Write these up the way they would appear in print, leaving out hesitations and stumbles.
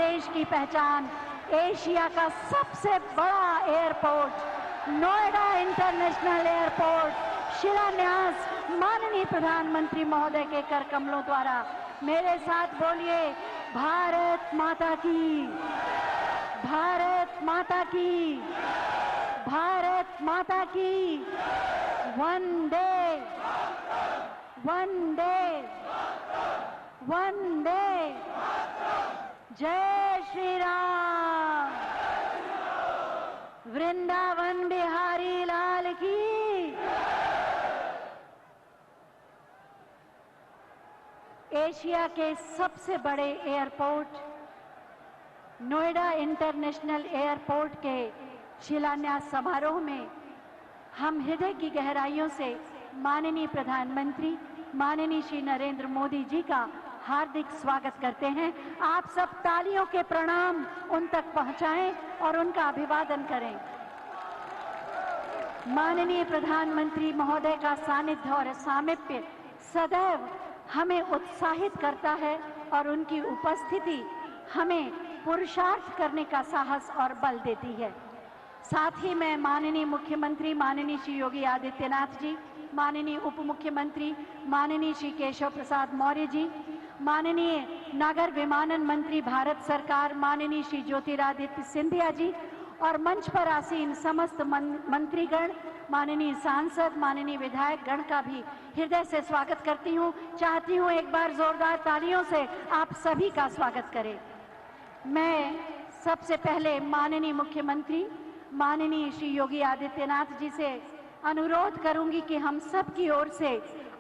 प्रदेश की पहचान, एशिया का सबसे बड़ा एयरपोर्ट नोएडा इंटरनेशनल एयरपोर्ट शिलान्यास माननीय प्रधानमंत्री महोदय के कर कमलों द्वारा। मेरे साथ बोलिए, भारत माता की, भारत माता की, भारत माता की। वंदे वंदे वंदे, जय श्री राम, वृंदावन बिहारी लाल की। एशिया के सबसे बड़े एयरपोर्ट नोएडा इंटरनेशनल एयरपोर्ट के शिलान्यास समारोह में हम हृदय की गहराइयों से माननीय प्रधानमंत्री माननीय श्री नरेंद्र मोदी जी का हार्दिक स्वागत करते हैं। आप सब तालियों के प्रणाम उन तक पहुंचाएं और उनका अभिवादन करें। माननीय प्रधानमंत्री महोदय का सानिध्य और सामीप्य सदैव हमें उत्साहित करता है और उनकी उपस्थिति हमें पुरुषार्थ करने का साहस और बल देती है। साथ ही मैं माननीय मुख्यमंत्री माननीय श्री योगी आदित्यनाथ जी, माननीय उप मुख्यमंत्री माननीय श्री केशव प्रसाद मौर्य जी, माननीय नागर विमानन मंत्री भारत सरकार माननीय श्री ज्योतिरादित्य सिंधिया जी और मंच पर आसीन समस्त मंत्रीगण, माननीय सांसद, माननीय विधायक गण का भी हृदय से स्वागत करती हूँ। चाहती हूँ एक बार जोरदार तालियों से आप सभी का स्वागत करें। मैं सबसे पहले माननीय मुख्यमंत्री माननीय श्री योगी आदित्यनाथ जी से अनुरोध करूंगी कि हम सब की ओर से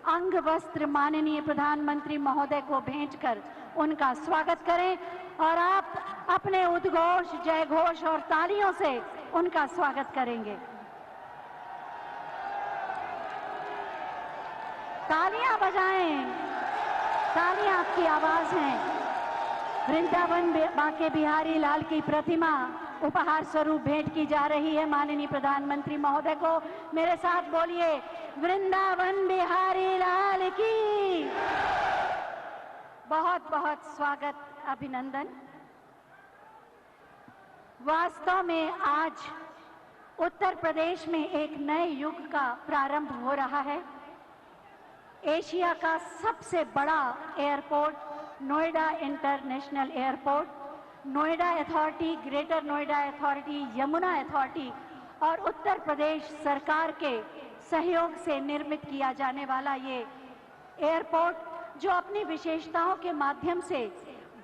अंग वस्त्र माननीय प्रधानमंत्री महोदय को भेंट कर उनका स्वागत करें और आप अपने उद्घोष, जय घोष और तालियों से उनका स्वागत करेंगे। तालियां बजाएं, तालियां आपकी आवाज है। वृंदावन बांके बिहारी लाल की प्रतिमा उपहार स्वरूप भेंट की जा रही है माननीय प्रधानमंत्री महोदय को। मेरे साथ बोलिए, वृंदावन बिहारी लाल की। बहुत बहुत स्वागत, अभिनंदन। वास्तव में आज उत्तर प्रदेश में एक नए युग का प्रारंभ हो रहा है। एशिया का सबसे बड़ा airport Noida international airport, Noida authority, greater Noida authority, Yamuna authority और उत्तर प्रदेश सरकार के सहयोग से निर्मित किया जाने वाला ये एयरपोर्ट जो अपनी विशेषताओं के माध्यम से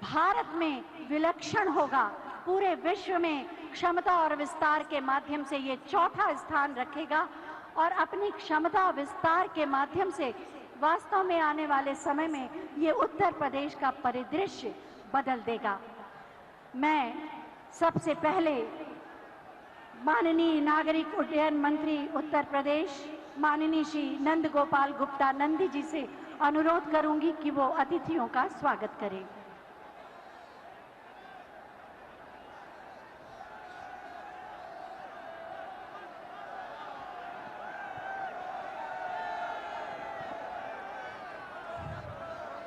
भारत में विलक्षण होगा, पूरे विश्व में क्षमता और विस्तार के माध्यम से ये चौथा स्थान रखेगा और अपनी क्षमता विस्तार के माध्यम से वास्तव में आने वाले समय में ये उत्तर प्रदेश का परिदृश्य बदल देगा। मैं सबसे पहले माननीय नागरिक उड्डयन मंत्री उत्तर प्रदेश माननीय श्री नंद गोपाल गुप्ता नंदी जी से अनुरोध करूंगी कि वो अतिथियों का स्वागत करें।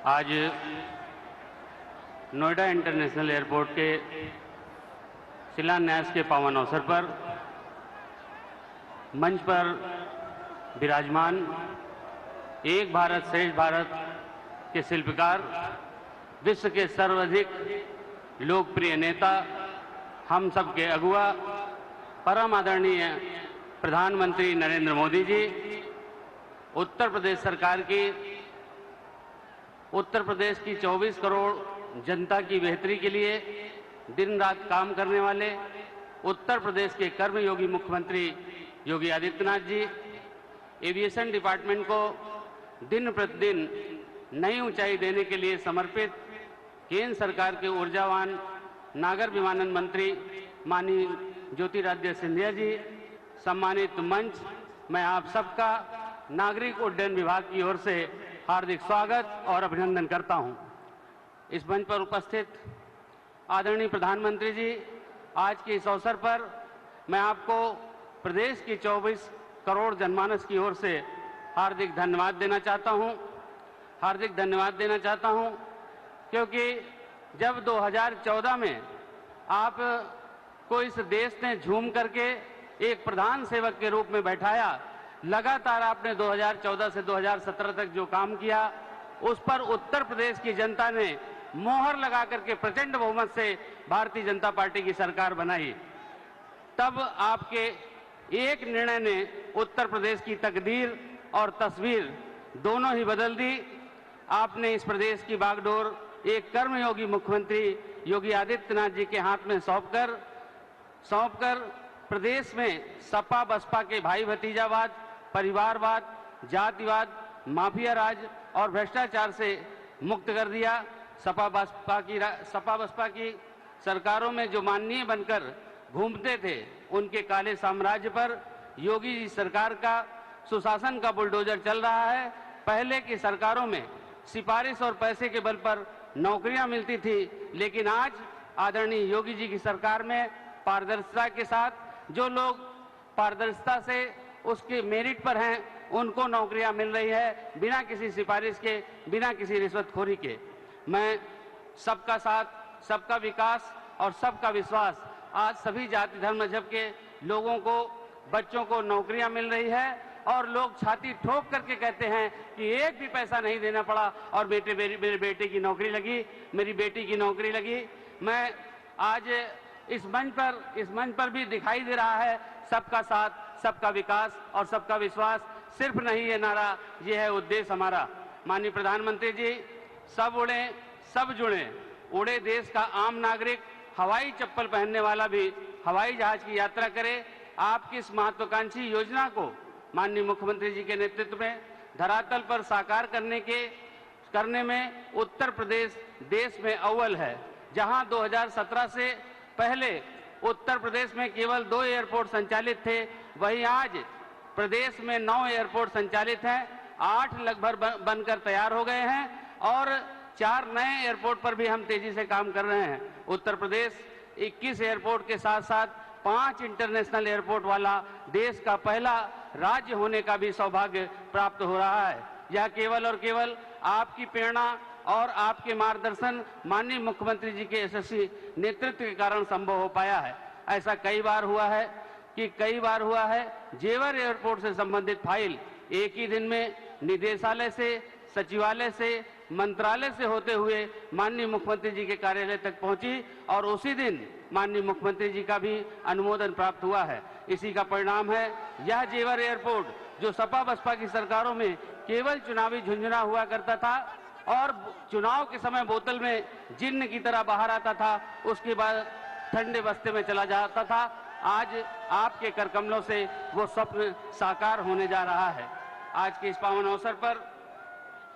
आज नोएडा इंटरनेशनल एयरपोर्ट के शिलान्यास के पावन अवसर पर मंच पर विराजमान एक भारत श्रेष्ठ भारत के शिल्पकार, विश्व के सर्वाधिक लोकप्रिय नेता, हम सब के अगुआ परम आदरणीय प्रधानमंत्री नरेंद्र मोदी जी, उत्तर प्रदेश सरकार की, उत्तर प्रदेश की 24 करोड़ जनता की बेहतरी के लिए दिन रात काम करने वाले उत्तर प्रदेश के कर्मयोगी मुख्यमंत्री योगी आदित्यनाथ जी, एविएशन डिपार्टमेंट को दिन प्रतिदिन नई ऊंचाई देने के लिए समर्पित केंद्र सरकार के ऊर्जावान नागर विमानन मंत्री माननीय ज्योतिरादित्य सिंधिया जी, सम्मानित मंच, मैं आप सबका नागरिक उड्डयन विभाग की ओर से हार्दिक स्वागत और अभिनंदन करता हूं। इस मंच पर उपस्थित आदरणीय प्रधानमंत्री जी, आज के इस अवसर पर मैं आपको प्रदेश की 24 करोड़ जनमानस की ओर से हार्दिक धन्यवाद देना चाहता हूं। हार्दिक धन्यवाद देना चाहता हूं क्योंकि जब 2014 में आप को इस देश ने झूम करके एक प्रधान सेवक के रूप में बैठाया, लगातार आपने 2014 से 2017 तक जो काम किया उस पर उत्तर प्रदेश की जनता ने मोहर लगा करके प्रचंड बहुमत से भारतीय जनता पार्टी की सरकार बनाई। तब आपके एक निर्णय ने उत्तर प्रदेश की तकदीर और तस्वीर दोनों ही बदल दी। आपने इस प्रदेश की बागडोर एक कर्मयोगी मुख्यमंत्री योगी आदित्यनाथ जी के हाथ में सौंपकर प्रदेश में सपा बसपा के भाई भतीजावाद, परिवारवाद, जातिवाद, माफिया राज और भ्रष्टाचार से मुक्त कर दिया। सपा बसपा की सरकारों में जो माननीय बनकर घूमते थे, उनके काले साम्राज्य पर योगी जी सरकार का सुशासन का बुलडोजर चल रहा है। पहले की सरकारों में सिफारिश और पैसे के बल पर नौकरियां मिलती थी, लेकिन आज आदरणीय योगी जी की सरकार में पारदर्शिता के साथ जो लोग पारदर्शिता से उसके मेरिट पर हैं, उनको नौकरियां मिल रही है, बिना किसी सिफारिश के, बिना किसी रिश्वतखोरी के। मैं सबका साथ, सबका विकास और सबका विश्वास, आज सभी जाति धर्म मजहब के लोगों को, बच्चों को नौकरियां मिल रही है और लोग छाती ठोक करके कहते हैं कि एक भी पैसा नहीं देना पड़ा और मेरे बेटे की नौकरी लगी, मेरी बेटी की नौकरी लगी। मैं आज इस मंच पर भी दिखाई दे रहा है सबका साथ, सबका विकास और सबका विश्वास। सिर्फ नहीं ये नारा, ये है उद्देश्य हमारा। माननीय प्रधानमंत्री जी, सब उड़े सब जुड़े, उड़े देश का आम नागरिक, हवाई चप्पल पहनने वाला भी हवाई जहाज की यात्रा करे। आपकी इस महत्वाकांक्षी योजना को माननीय मुख्यमंत्री जी के नेतृत्व में धरातल पर साकार करने में उत्तर प्रदेश देश में अव्वल है। जहां 2017 से पहले उत्तर प्रदेश में केवल 2 एयरपोर्ट संचालित थे, वहीं आज प्रदेश में 9 एयरपोर्ट संचालित हैं, 8 लगभग बनकर तैयार हो गए हैं और 4 नए एयरपोर्ट पर भी हम तेजी से काम कर रहे हैं। उत्तर प्रदेश 21 एयरपोर्ट के साथ साथ 5 इंटरनेशनल एयरपोर्ट वाला देश का पहला राज्य होने का भी सौभाग्य प्राप्त हो रहा है। यह केवल और केवल आपकी प्रेरणा और आपके मार्गदर्शन, माननीय मुख्यमंत्री जी के यशस्वी नेतृत्व के कारण संभव हो पाया है। ऐसा कई बार हुआ है जेवर एयरपोर्ट से संबंधित फाइल एक ही दिन में निदेशालय से, सचिवालय से, मंत्रालय से होते हुए माननीय मुख्यमंत्री जी के कार्यालय तक पहुंची और उसी दिन माननीय मुख्यमंत्री जी का भी अनुमोदन प्राप्त हुआ है। इसी का परिणाम है यह जेवर एयरपोर्ट, जो सपा बसपा की सरकारों में केवल चुनावी झुंझुना हुआ करता था और चुनाव के समय बोतल में जिन्न की तरह बाहर आता था, उसके बाद ठंडे बस्ते में चला जाता था। आज आपके करकमलों से वो स्वप्न साकार होने जा रहा है। आज के इस पावन अवसर पर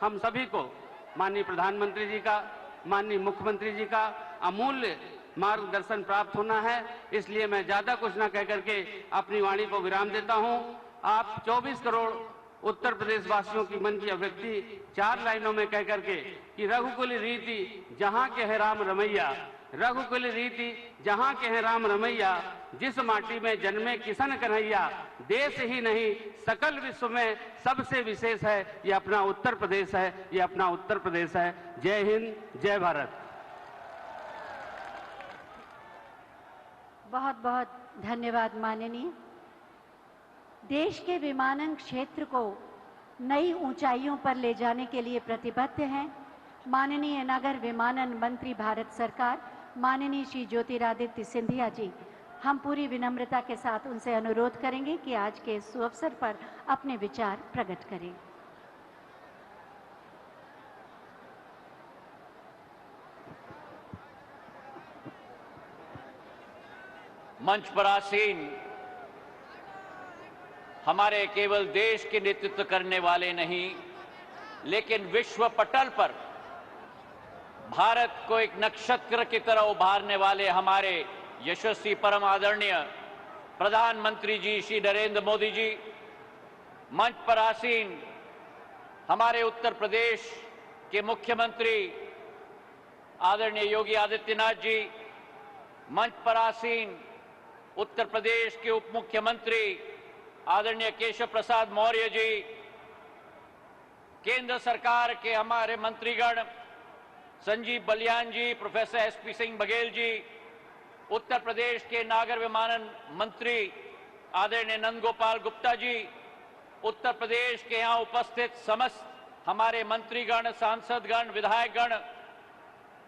हम सभी को माननीय प्रधानमंत्री जी का, माननीय मुख्यमंत्री जी का अमूल्य मार्गदर्शन प्राप्त होना है। इसलिए मैं ज्यादा कुछ न कह करके अपनी वाणी को विराम देता हूं। आप 24 करोड़ उत्तर प्रदेश वासियों की मन की अभिव्यक्ति 4 लाइनों में कह करके कि रघुकुल रीति जहां के है राम रमैया, रघुकुल रीति जहां के है राम रमैया, जिस माटी में जन्मे किशन कन्हैया, देश ही नहीं सकल विश्व में सबसे विशेष है ये अपना उत्तर प्रदेश है, ये अपना उत्तर प्रदेश है। जय हिंद, जय भारत। बहुत बहुत धन्यवाद माननीय। देश के विमानन क्षेत्र को नई ऊंचाइयों पर ले जाने के लिए प्रतिबद्ध हैं माननीय नगर विमानन मंत्री भारत सरकार, माननीय श्री ज्योतिरादित्य सिंधिया जी। हम पूरी विनम्रता के साथ उनसे अनुरोध करेंगे कि आज के इस अवसर पर अपने विचार प्रकट करें। मंच पर आसीन हमारे केवल देश के नेतृत्व करने वाले नहीं, लेकिन विश्व पटल पर भारत को एक नक्षत्र की तरह उभारने वाले हमारे यशस्वी परम आदरणीय प्रधानमंत्री जी श्री नरेंद्र मोदी जी, मंच पर आसीन हमारे उत्तर प्रदेश के मुख्यमंत्री आदरणीय योगी आदित्यनाथ जी, मंच पर आसीन उत्तर प्रदेश के उप मुख्यमंत्री आदरणीय केशव प्रसाद मौर्य जी, केंद्र सरकार के हमारे मंत्रीगण, संजीव बलियान जी, प्रोफेसर एसपी सिंह बघेल जी, उत्तर प्रदेश के नागर विमानन मंत्री आदरणीय नंदगोपाल गुप्ता जी, उत्तर प्रदेश के यहाँ उपस्थित समस्त हमारे मंत्रीगण, सांसदगण, विधायकगण,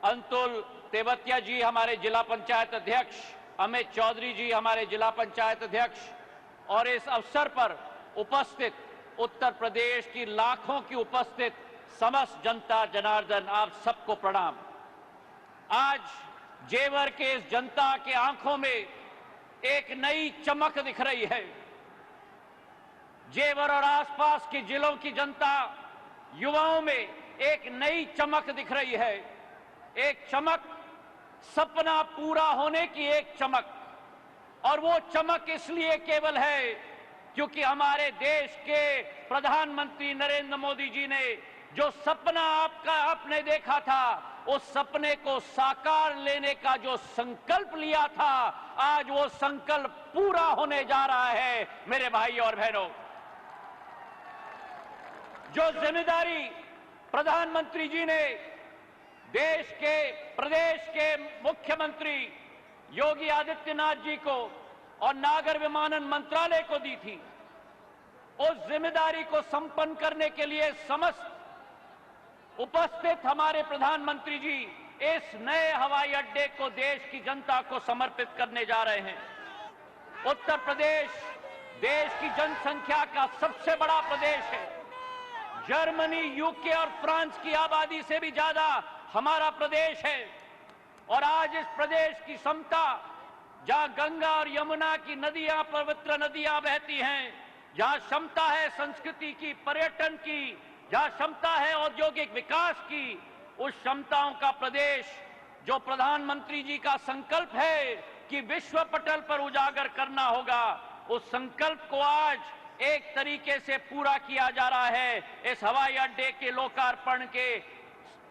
अंतुल तेवतिया जी हमारे जिला पंचायत अध्यक्ष, अमित चौधरी जी हमारे जिला पंचायत अध्यक्ष, और इस अवसर पर उपस्थित उत्तर प्रदेश की लाखों की उपस्थित समस्त जनता जनार्दन, आप सबको प्रणाम। आज जेवर के इस जनता के आंखों में एक नई चमक दिख रही है। जेवर और आसपास के जिलों की जनता, युवाओं में एक नई चमक दिख रही है। एक चमक, सपना पूरा होने की एक चमक, और वो चमक इसलिए केवल है क्योंकि हमारे देश के प्रधानमंत्री नरेंद्र मोदी जी ने जो सपना आपने देखा था, उस सपने को साकार लेने का जो संकल्प लिया था, आज वो संकल्प पूरा होने जा रहा है। मेरे भाई और बहनों, जो जिम्मेदारी प्रधानमंत्री जी ने देश के, प्रदेश के मुख्यमंत्री योगी आदित्यनाथ जी को और नागर विमानन मंत्रालय को दी थी, उस जिम्मेदारी को संपन्न करने के लिए समस्त उपस्थित हमारे प्रधानमंत्री जी इस नए हवाई अड्डे को देश की जनता को समर्पित करने जा रहे हैं। उत्तर प्रदेश देश की जनसंख्या का सबसे बड़ा प्रदेश है। जर्मनी, यूके और फ्रांस की आबादी से भी ज्यादा हमारा प्रदेश है, और आज इस प्रदेश की क्षमता, जहां गंगा और यमुना की नदियां, पवित्र नदियां बहती हैं, जहां क्षमता है संस्कृति की, पर्यटन की, जहां क्षमता है औद्योगिक विकास की, उस क्षमताओं का प्रदेश जो प्रधानमंत्री जी का संकल्प है कि विश्व पटल पर उजागर करना होगा, उस संकल्प को आज एक तरीके से पूरा किया जा रहा है इस हवाई अड्डे के लोकार्पण के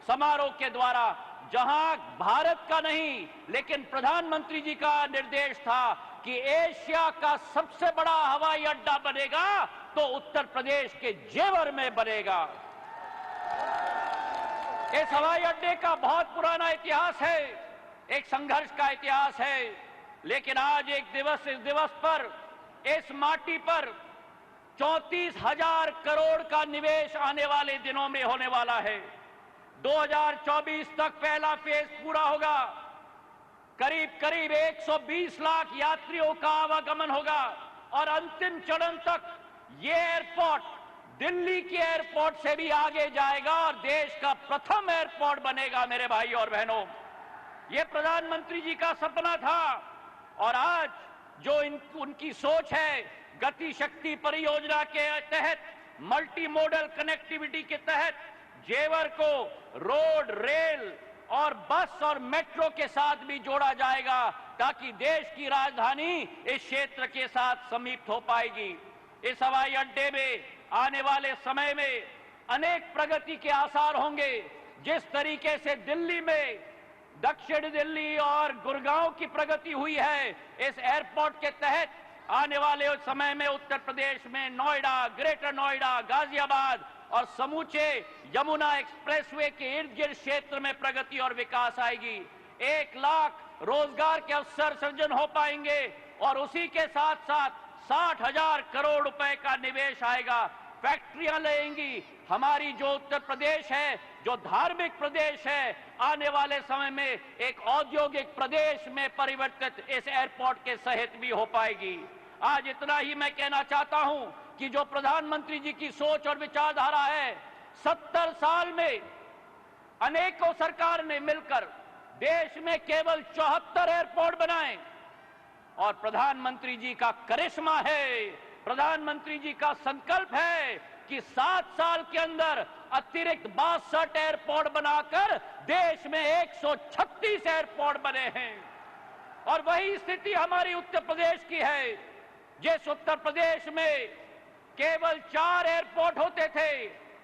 समारोह के द्वारा। जहां भारत का नहीं, लेकिन प्रधानमंत्री जी का निर्देश था कि एशिया का सबसे बड़ा हवाई अड्डा बनेगा तो उत्तर प्रदेश के जेवर में बनेगा। इस हवाई अड्डे का बहुत पुराना इतिहास है, एक संघर्ष का इतिहास है, लेकिन आज एक दिवस, इस दिवस पर, इस माटी पर 34,000 करोड़ का निवेश आने वाले दिनों में होने वाला है। 2024 तक पहला फेज पूरा होगा। करीब करीब 120 लाख यात्रियों का आवागमन होगा, और अंतिम चरण तक ये एयरपोर्ट दिल्ली के एयरपोर्ट से भी आगे जाएगा और देश का प्रथम एयरपोर्ट बनेगा। मेरे भाई और बहनों, ये प्रधानमंत्री जी का सपना था, और आज जो उनकी सोच है, गति शक्ति परियोजना के तहत, मल्टी मॉडल कनेक्टिविटी के तहत जेवर को रोड, रेल और बस और मेट्रो के साथ भी जोड़ा जाएगा, ताकि देश की राजधानी इस क्षेत्र के साथ समीप हो पाएगी। इस हवाई अड्डे में आने वाले समय में अनेक प्रगति के आसार होंगे। जिस तरीके से दिल्ली में, दक्षिण दिल्ली और गुड़गांव की प्रगति हुई है, इस एयरपोर्ट के तहत आने वाले समय में उत्तर प्रदेश में नोएडा, ग्रेटर नोएडा, गाजियाबाद और समूचे यमुना एक्सप्रेसवे के इर्द गिर्द क्षेत्र में प्रगति और विकास आएगी। 1 लाख रोजगार के अवसर सृजन हो पाएंगे, और उसी के साथ साथ 60,000 करोड़ रुपए का निवेश आएगा। फैक्ट्रियां लगेंगी। हमारी जो उत्तर प्रदेश है, जो धार्मिक प्रदेश है, आने वाले समय में एक औद्योगिक प्रदेश में परिवर्तित इस एयरपोर्ट के सहित भी हो पाएगी। आज इतना ही मैं कहना चाहता हूं कि जो प्रधानमंत्री जी की सोच और विचारधारा है, 70 साल में अनेकों सरकार ने मिलकर देश में केवल 74 एयरपोर्ट बनाए, और प्रधानमंत्री जी का करिश्मा है, प्रधानमंत्री जी का संकल्प है कि 7 साल के अंदर अतिरिक्त 62 एयरपोर्ट बनाकर देश में 136 एयरपोर्ट बने हैं। और वही स्थिति हमारी उत्तर प्रदेश की है। जिस उत्तर प्रदेश में केवल 4 एयरपोर्ट होते थे,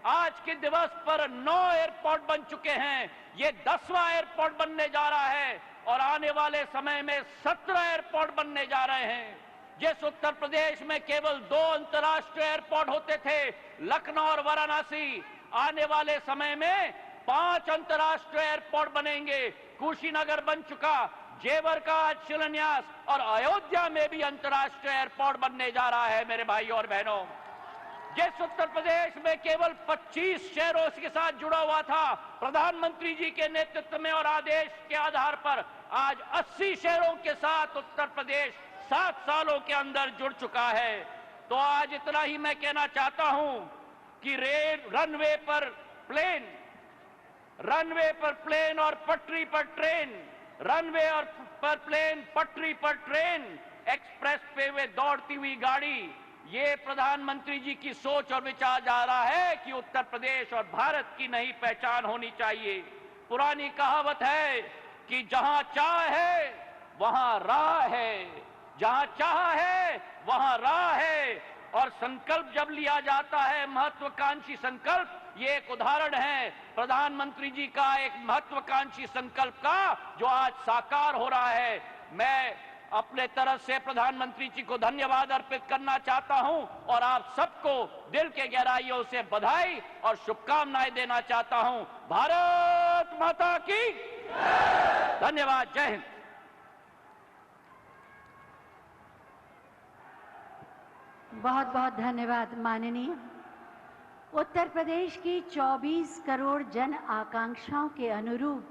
आज के दिवस पर 9 एयरपोर्ट बन चुके हैं। ये 10वां एयरपोर्ट बनने जा रहा है, और आने वाले समय में 17 एयरपोर्ट बनने जा रहे हैं। जिस उत्तर प्रदेश में केवल 2 अंतर्राष्ट्रीय एयरपोर्ट होते थे, लखनऊ और वाराणसी, आने वाले समय में 5 अंतर्राष्ट्रीय एयरपोर्ट बनेंगे। कुशीनगर बन चुका, जेवर का आज शिलान्यास और अयोध्या में भी अंतर्राष्ट्रीय एयरपोर्ट बनने जा रहा है। मेरे भाइयों और बहनों, जिस उत्तर प्रदेश में केवल 25 शहरों के साथ जुड़ा हुआ था, प्रधानमंत्री जी के नेतृत्व में और आदेश के आधार पर आज 80 शहरों के साथ उत्तर प्रदेश 7 सालों के अंदर जुड़ चुका है। तो आज इतना ही मैं कहना चाहता हूं कि रनवे पर प्लेन और पटरी पर ट्रेन, रनवे और पर प्लेन, पटरी पर ट्रेन, एक्सप्रेस पे वे दौड़ती हुई गाड़ी, ये प्रधानमंत्री जी की सोच और विचार जा रहा है कि उत्तर प्रदेश और भारत की नई पहचान होनी चाहिए। पुरानी कहावत है कि जहां चाह है वहां राह है, जहां चाह है वहां राह है। और संकल्प जब लिया जाता है, महत्वाकांक्षी संकल्प, ये एक उदाहरण है प्रधानमंत्री जी का एक महत्वाकांक्षी संकल्प का जो आज साकार हो रहा है। मैं अपने तरफ से प्रधानमंत्री जी को धन्यवाद अर्पित करना चाहता हूं और आप सबको दिल के गहराइयों से बधाई और शुभकामनाएं देना चाहता हूं। भारत माता की धन्यवाद। जय हिंद। बहुत बहुत धन्यवाद माननीय। उत्तर प्रदेश की 24 करोड़ जन आकांक्षाओं के अनुरूप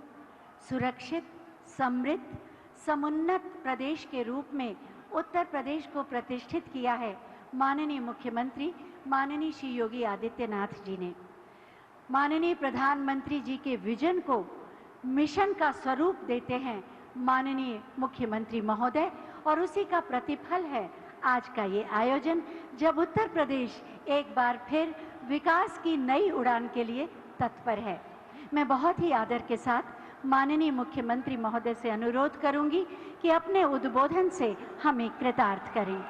सुरक्षित, समृद्ध, समुन्नत प्रदेश के रूप में उत्तर प्रदेश को प्रतिष्ठित किया है माननीय मुख्यमंत्री माननीय श्री योगी आदित्यनाथ जी ने। माननीय प्रधानमंत्री जी के विजन को मिशन का स्वरूप देते हैं माननीय मुख्यमंत्री महोदय, और उसी का प्रतिफल है आज का ये आयोजन, जब उत्तर प्रदेश एक बार फिर विकास की नई उड़ान के लिए तत्पर है। मैं बहुत ही आदर के साथ माननीय मुख्यमंत्री महोदय से अनुरोध करूंगी कि अपने उद्बोधन से हमें कृतार्थ करें।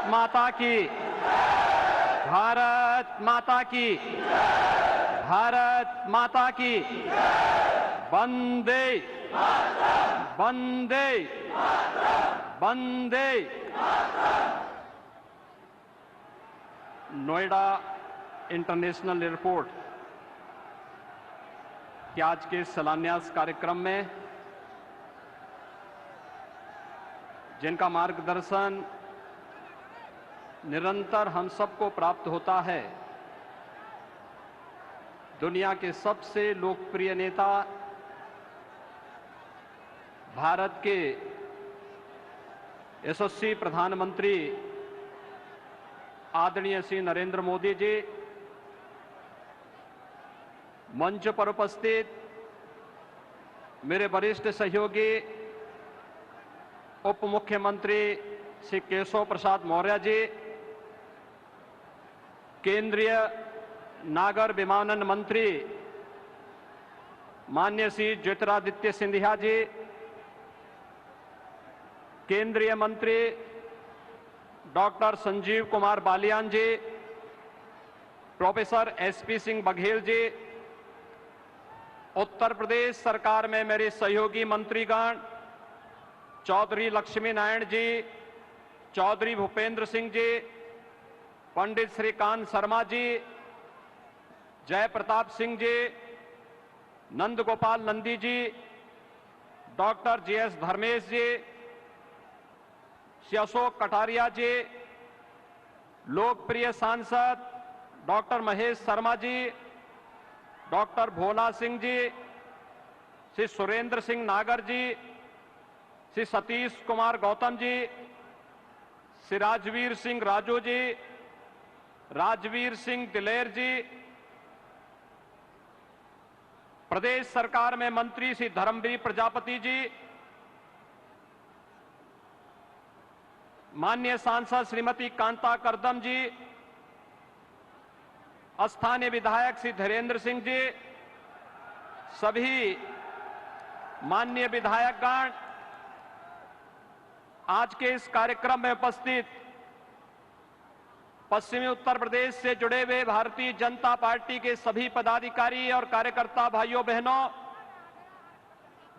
माता की, भारत माता की, भारत माता की, वंदे वंदे वंदे। नोएडा इंटरनेशनल एयरपोर्ट के आज के शिलान्यास कार्यक्रम में जिनका मार्गदर्शन निरंतर हम सबको प्राप्त होता है, दुनिया के सबसे लोकप्रिय नेता, भारत के यशस्वी प्रधानमंत्री आदरणीय श्री नरेंद्र मोदी जी, मंच पर उपस्थित मेरे वरिष्ठ सहयोगी उप मुख्यमंत्री श्री केशव प्रसाद मौर्य जी, केंद्रीय नागर विमानन मंत्री माननीय श्री ज्योतिरादित्य सिंधिया जी, केंद्रीय मंत्री डॉक्टर संजीव कुमार बालियान जी, प्रोफेसर एसपी सिंह बघेल जी, उत्तर प्रदेश सरकार में मेरे सहयोगी मंत्रीगण चौधरी लक्ष्मी नारायण जी, चौधरी भूपेंद्र सिंह जी, पंडित श्रीकांत शर्मा जी, जय प्रताप सिंह जी, नंद गोपाल नंदी जी, डॉक्टर जीएस धर्मेश जी, श्री अशोक कटारिया जी, लोकप्रिय सांसद डॉक्टर महेश शर्मा जी, डॉक्टर भोला सिंह जी, श्री सुरेंद्र सिंह नागर जी, श्री सतीश कुमार गौतम जी, श्री राजवीर सिंह राजू जी, राजवीर सिंह दिलेर जी, प्रदेश सरकार में मंत्री श्री धर्मवीर प्रजापति जी, माननीय सांसद श्रीमती कांता करदम जी, स्थानीय विधायक श्री धीरेन्द्र सिंह जी, सभी माननीय विधायकगण, आज के इस कार्यक्रम में उपस्थित पश्चिमी उत्तर प्रदेश से जुड़े हुए भारतीय जनता पार्टी के सभी पदाधिकारी और कार्यकर्ता भाइयों बहनों,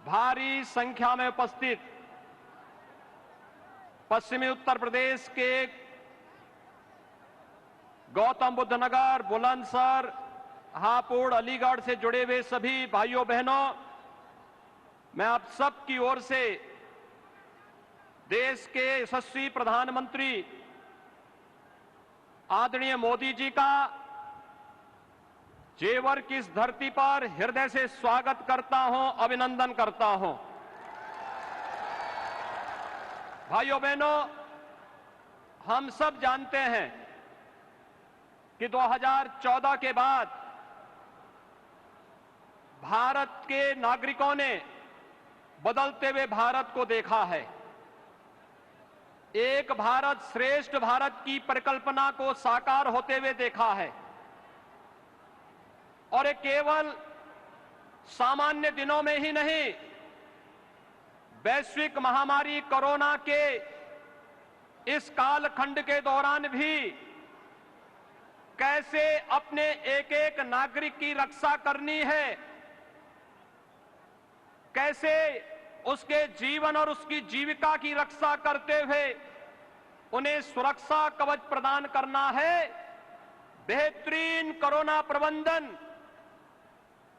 भारी संख्या में उपस्थित पश्चिमी उत्तर प्रदेश के गौतम बुद्ध नगर, बुलंदशहर, हापुड़, अलीगढ़ से जुड़े हुए सभी भाइयों बहनों, मैं आप सब की ओर से देश के यशस्वी प्रधानमंत्री आदरणीय मोदी जी का जेवर की इस धरती पर हृदय से स्वागत करता हूं, अभिनंदन करता हूं। भाइयों बहनों, हम सब जानते हैं कि 2014 के बाद भारत के नागरिकों ने बदलते हुए भारत को देखा है। एक भारत श्रेष्ठ भारत की परिकल्पना को साकार होते हुए देखा है और ये केवल सामान्य दिनों में ही नहीं, वैश्विक महामारी कोरोना के इस कालखंड के दौरान भी कैसे अपने एक एक नागरिक की रक्षा करनी है, कैसे उसके जीवन और उसकी जीविका की रक्षा करते हुए उन्हें सुरक्षा कवच प्रदान करना है। बेहतरीन कोरोना प्रबंधन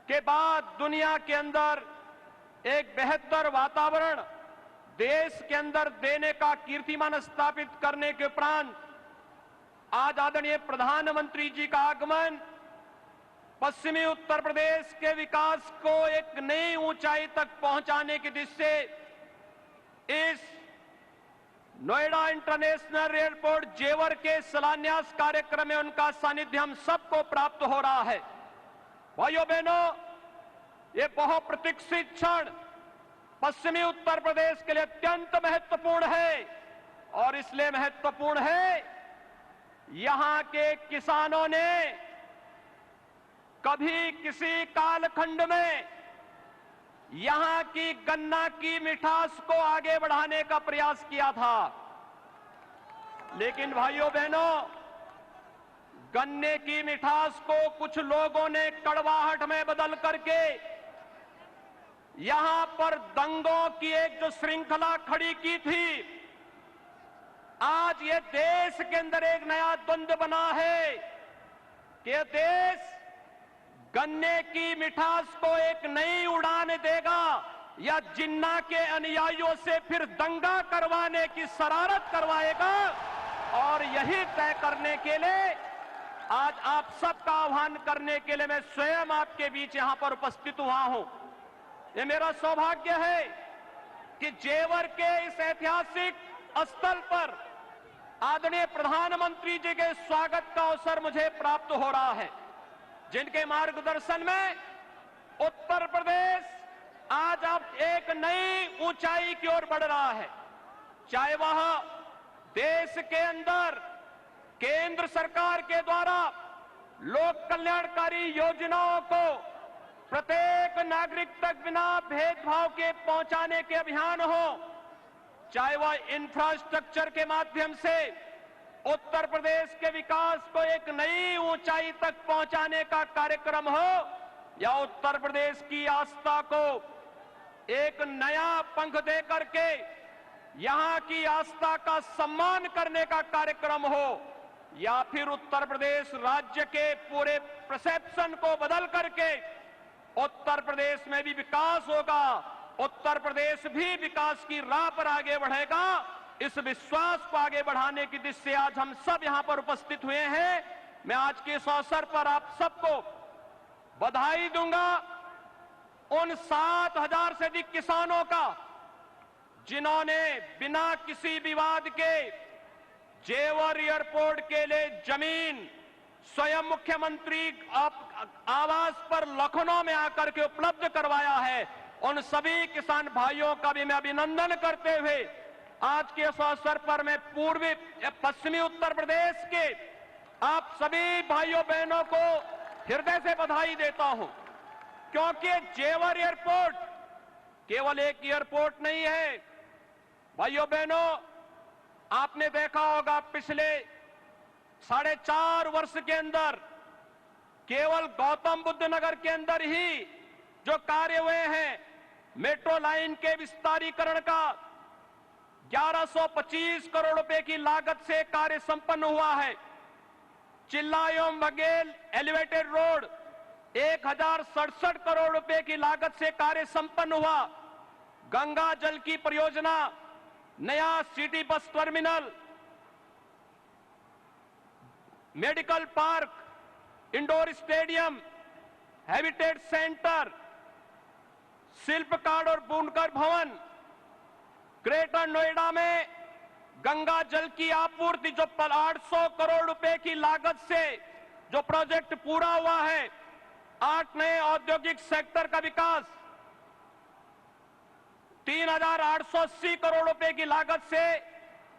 के बाद दुनिया के अंदर एक बेहतर वातावरण देश के अंदर देने का कीर्तिमान स्थापित करने के उपरांत आज आदरणीय प्रधानमंत्री जी का आगमन पश्चिमी उत्तर प्रदेश के विकास को एक नई ऊंचाई तक पहुंचाने की दिशा से इस नोएडा इंटरनेशनल एयरपोर्ट जेवर के शिलान्यास कार्यक्रम में उनका सानिध्य हम सबको प्राप्त हो रहा है। भाइयों बहनों, ये बहुप्रतीक्षित क्षण पश्चिमी उत्तर प्रदेश के लिए अत्यंत महत्वपूर्ण है और इसलिए महत्वपूर्ण है, यहां के किसानों ने कभी किसी कालखंड में यहां की गन्ना की मिठास को आगे बढ़ाने का प्रयास किया था, लेकिन भाइयों बहनों, गन्ने की मिठास को कुछ लोगों ने कड़वाहट में बदल करके यहां पर दंगों की एक जो श्रृंखला खड़ी की थी, आज ये देश के अंदर एक नया द्वंद्व बना है कि ये देश गन्ने की मिठास को एक नई उड़ान देगा या जिन्ना के अनुयायियों से फिर दंगा करवाने की शरारत करवाएगा। और यही तय करने के लिए आज आप सबका आह्वान करने के लिए मैं स्वयं आपके बीच यहां पर उपस्थित हुआ हूं। ये मेरा सौभाग्य है कि जेवर के इस ऐतिहासिक स्थल पर आदरणीय प्रधानमंत्री जी के स्वागत का अवसर मुझे प्राप्त हो रहा है, जिनके मार्गदर्शन में उत्तर प्रदेश आज अब एक नई ऊंचाई की ओर बढ़ रहा है। चाहे वह देश के अंदर केंद्र सरकार के द्वारा लोक कल्याणकारी योजनाओं को प्रत्येक नागरिक तक बिना भेदभाव के पहुंचाने के अभियान हो, चाहे वह इंफ्रास्ट्रक्चर के माध्यम से उत्तर प्रदेश के विकास को एक नई ऊंचाई तक पहुंचाने का कार्यक्रम हो, या उत्तर प्रदेश की आस्था को एक नया पंख दे करके यहां की आस्था का सम्मान करने का कार्यक्रम हो, या फिर उत्तर प्रदेश राज्य के पूरे परसेप्शन को बदल करके उत्तर प्रदेश में भी विकास होगा, उत्तर प्रदेश भी विकास की राह पर आगे बढ़ेगा, इस विश्वास को आगे बढ़ाने की दिशा से आज हम सब यहां पर उपस्थित हुए हैं। मैं आज के इस अवसर पर आप सबको बधाई दूंगा उन 7,000 से अधिक किसानों का जिन्होंने बिना किसी विवाद के जेवर एयरपोर्ट के लिए जमीन स्वयं मुख्यमंत्री आवास पर लखनऊ में आकर के उपलब्ध करवाया है। उन सभी किसान भाइयों का भी मैं अभिनंदन करते हुए आज के इस अवसर पर मैं पूर्वी पश्चिमी उत्तर प्रदेश के आप सभी भाइयों बहनों को हृदय से बधाई देता हूं, क्योंकि जेवर एयरपोर्ट केवल एक एयरपोर्ट नहीं है। भाइयों बहनों, आपने देखा होगा पिछले 4.5 वर्ष के अंदर केवल गौतम बुद्ध नगर के अंदर ही जो कार्य हुए हैं, मेट्रो लाइन के विस्तारीकरण का 1125 करोड़ रुपए की लागत से कार्य संपन्न हुआ है। चिल्लायम बघेल एलिवेटेड रोड 1067 करोड़ रुपए की लागत से कार्य संपन्न हुआ। गंगा जल की परियोजना, नया city bus terminal, medical park, indoor stadium, habitat centre, शिल्पकार और बुनकर भवन, ग्रेटर नोएडा में गंगा जल की आपूर्ति जो 800 करोड़ रुपए की लागत से जो प्रोजेक्ट पूरा हुआ है, 8 नए औद्योगिक सेक्टर का विकास, 3880 करोड़ रुपए की लागत से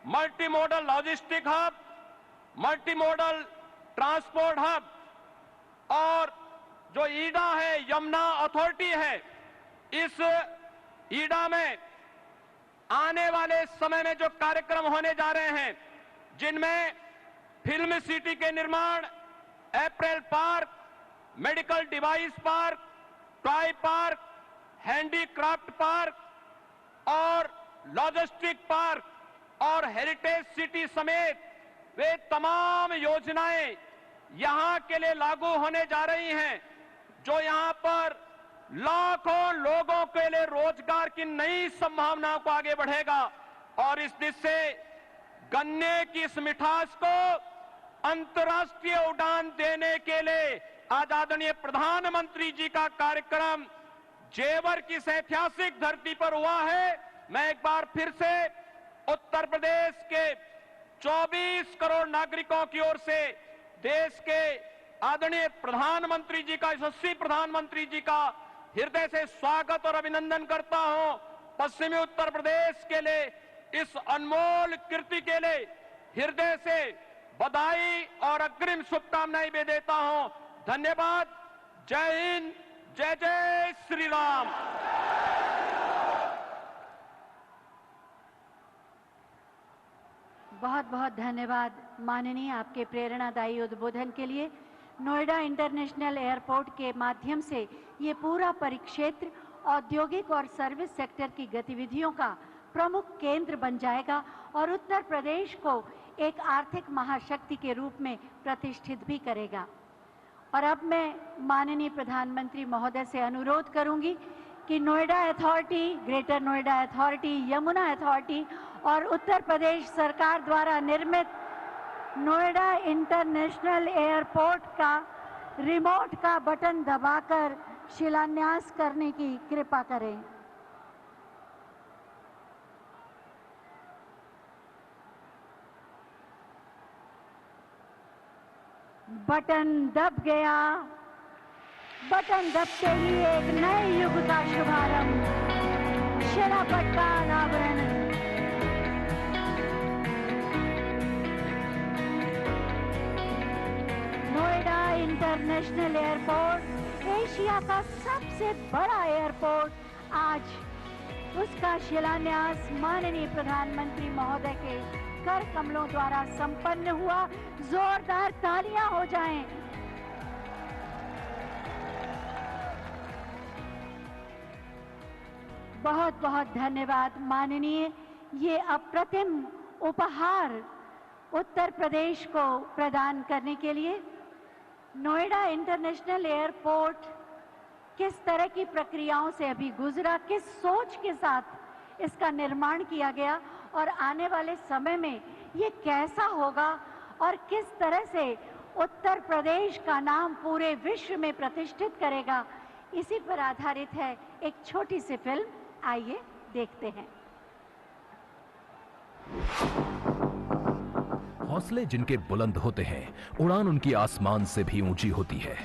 multi modal logistic hub, multi modal transport hub और जो ईडा है, यमुना अथॉरिटी है, इस ईडा में आने वाले समय में जो कार्यक्रम होने जा रहे हैं, जिनमें फिल्म सिटी के निर्माण, apparel park, medical device park, toy park, handicraft park और लॉजिस्टिक पार्क और हेरिटेज सिटी समेत वे तमाम योजनाएं यहां के लिए लागू होने जा रही हैं, जो यहां पर लाखों लोगों के लिए रोजगार की नई संभावनाओं को आगे बढ़ेगा और इस दिशा से गन्ने की इस मिठास को अंतर्राष्ट्रीय उड़ान देने के लिए आज आदरणीय प्रधानमंत्री जी का कार्यक्रम जेवर की इस ऐतिहासिक धरती पर हुआ है। मैं एक बार फिर से उत्तर प्रदेश के 24 करोड़ नागरिकों की ओर से देश के आदरणीय प्रधानमंत्री जी का, यशस्वी प्रधानमंत्री जी का हृदय से स्वागत और अभिनंदन करता हूं। पश्चिमी उत्तर प्रदेश के लिए इस अनमोल कृति के लिए हृदय से बधाई और अग्रिम शुभकामनाएं भी देता हूं। धन्यवाद। जय हिंद, जय जय श्री राम। बहुत बहुत धन्यवाद माननीय, आपके प्रेरणादायी उद्बोधन के लिए। नोएडा इंटरनेशनल एयरपोर्ट के माध्यम से ये पूरा परिक्षेत्र औद्योगिक और सर्विस सेक्टर की गतिविधियों का प्रमुख केंद्र बन जाएगा और उत्तर प्रदेश को एक आर्थिक महाशक्ति के रूप में प्रतिष्ठित भी करेगा। और अब मैं माननीय प्रधानमंत्री महोदय से अनुरोध करूंगी कि Noida authority, greater Noida authority, Yamuna authority और उत्तर प्रदेश सरकार द्वारा निर्मित नोएडा इंटरनेशनल एयरपोर्ट का रिमोट का बटन दबाकर शिलान्यास करने की कृपा करें। बटन दब गया। बटन दबते ही एक नए युग का शुभारंभ, शिलापट का अनावरण। नोएडा इंटरनेशनल एयरपोर्ट एशिया का सबसे बड़ा एयरपोर्ट, आज उसका शिलान्यास माननीय प्रधानमंत्री महोदय के कर कमलों द्वारा संपन्न हुआ। जोरदार तालियां हो जाएं। बहुत बहुत धन्यवाद माननीय। ये अप्रतिम उपहार उत्तर प्रदेश को प्रदान करने के लिए। नोएडा इंटरनेशनल एयरपोर्ट किस तरह की प्रक्रियाओं से अभी गुजरा, किस सोच के साथ इसका निर्माण किया गया और आने वाले समय में ये कैसा होगा और किस तरह से उत्तर प्रदेश का नाम पूरे विश्व में प्रतिष्ठित करेगा, इसी पर आधारित है एक छोटी सी फिल्म। आइए देखते हैं। हौसले जिनके बुलंद होते हैं, उड़ान उनकी आसमान से भी ऊंची होती है।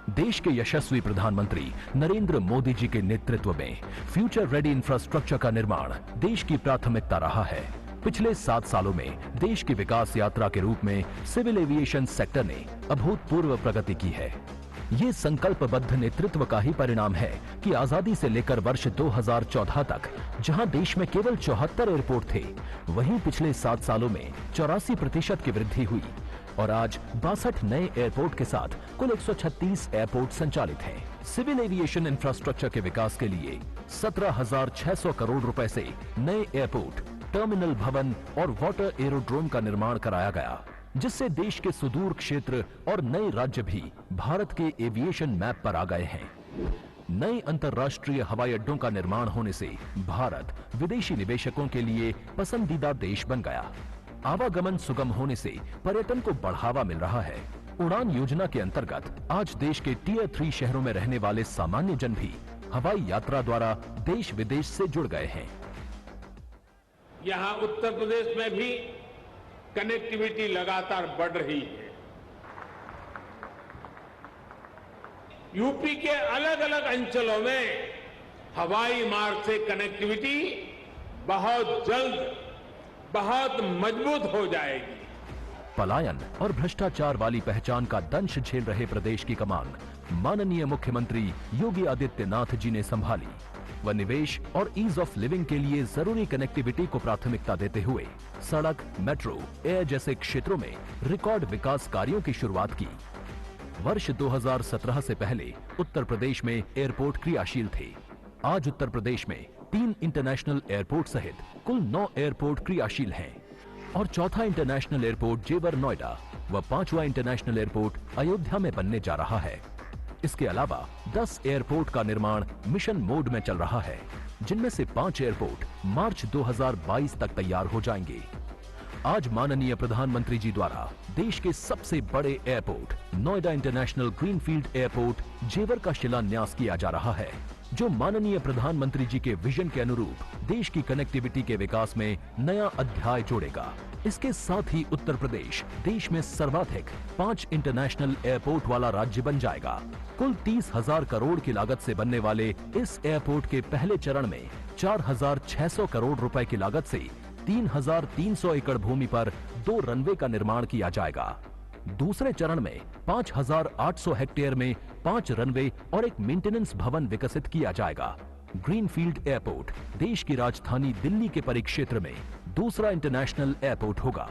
देश के यशस्वी प्रधानमंत्री नरेंद्र मोदी जी के नेतृत्व में फ्यूचर रेडी इंफ्रास्ट्रक्चर का निर्माण देश की प्राथमिकता रहा है। पिछले 7 सालों में देश की विकास यात्रा के रूप में सिविल एविएशन सेक्टर ने अभूतपूर्व प्रगति की है। ये संकल्पबद्ध नेतृत्व का ही परिणाम है कि आजादी से लेकर वर्ष 2014 तक जहां देश में केवल 74 एयरपोर्ट थे, वहीं पिछले 7 सालों में 84% की वृद्धि हुई। और आज 62 नए एयरपोर्ट के साथ कुल 136 एयरपोर्ट संचालित हैं। सिविल एविएशन इंफ्रास्ट्रक्चर के विकास के लिए 17,600 करोड़ रुपए से नए एयरपोर्ट, टर्मिनल भवन और वाटर एरोड्रोम का निर्माण कराया गया, जिससे देश के सुदूर क्षेत्र और नए राज्य भी भारत के एविएशन मैप पर आ गए हैं। नए अंतर्राष्ट्रीय हवाई अड्डों का निर्माण होने से भारत विदेशी निवेशकों के लिए पसंदीदा देश बन गया। आवागमन सुगम होने से पर्यटन को बढ़ावा मिल रहा है। उड़ान योजना के अंतर्गत आज देश के टियर 3 शहरों में रहने वाले सामान्य जन भी हवाई यात्रा द्वारा देश विदेश से जुड़ गए हैं। यहां उत्तर प्रदेश में भी कनेक्टिविटी लगातार बढ़ रही है। यूपी के अलग अलग अंचलों में हवाई मार्ग से कनेक्टिविटी बहुत जल्द, बहुत मजबूत हो जाएगी। पलायन और भ्रष्टाचार वाली पहचान का दंश झेल रहे प्रदेश की कमान माननीय मुख्यमंत्री योगी आदित्यनाथ जी ने संभाली। व निवेश और ईज ऑफ लिविंग के लिए जरूरी कनेक्टिविटी को प्राथमिकता देते हुए सड़क, मेट्रो, एयर जैसे क्षेत्रों में रिकॉर्ड विकास कार्यों की शुरुआत की। वर्ष 2017 से पहले उत्तर प्रदेश में एयरपोर्ट क्रियाशील थे। आज उत्तर प्रदेश में 3 इंटरनेशनल एयरपोर्ट सहित कुल 9 एयरपोर्ट क्रियाशील हैं और चौथा इंटरनेशनल एयरपोर्ट जेवर नोएडा व 5वां इंटरनेशनल एयरपोर्ट अयोध्या में बनने जा रहा है। इसके अलावा 10 एयरपोर्ट का निर्माण मिशन मोड में चल रहा है, जिनमें से 5 एयरपोर्ट मार्च 2022 तक तैयार हो जाएंगे। आज माननीय प्रधानमंत्री जी द्वारा देश के सबसे बड़े airport Noida international greenfield airport जेवर का शिलान्यास किया जा रहा है, जो माननीय प्रधानमंत्री जी के विजन के अनुरूप देश की कनेक्टिविटी के विकास में नया अध्याय जोड़ेगा। इसके साथ ही उत्तर प्रदेश देश में सर्वाधिक 5 इंटरनेशनल एयरपोर्ट वाला राज्य बन जाएगा। कुल 30,000 करोड़ की लागत से बनने वाले इस एयरपोर्ट के पहले चरण में 4,600 करोड़ रुपए की लागत से 3,300 एकड़ भूमि पर 2 रनवे का निर्माण किया जाएगा। दूसरे चरण में 5,800 हेक्टेयर में 5 रनवे और एक मेंटेनेंस भवन विकसित किया जाएगा। ग्रीनफील्ड एयरपोर्ट देश की राजधानी दिल्ली के परिक्षेत्र में दूसरा इंटरनेशनल एयरपोर्ट होगा।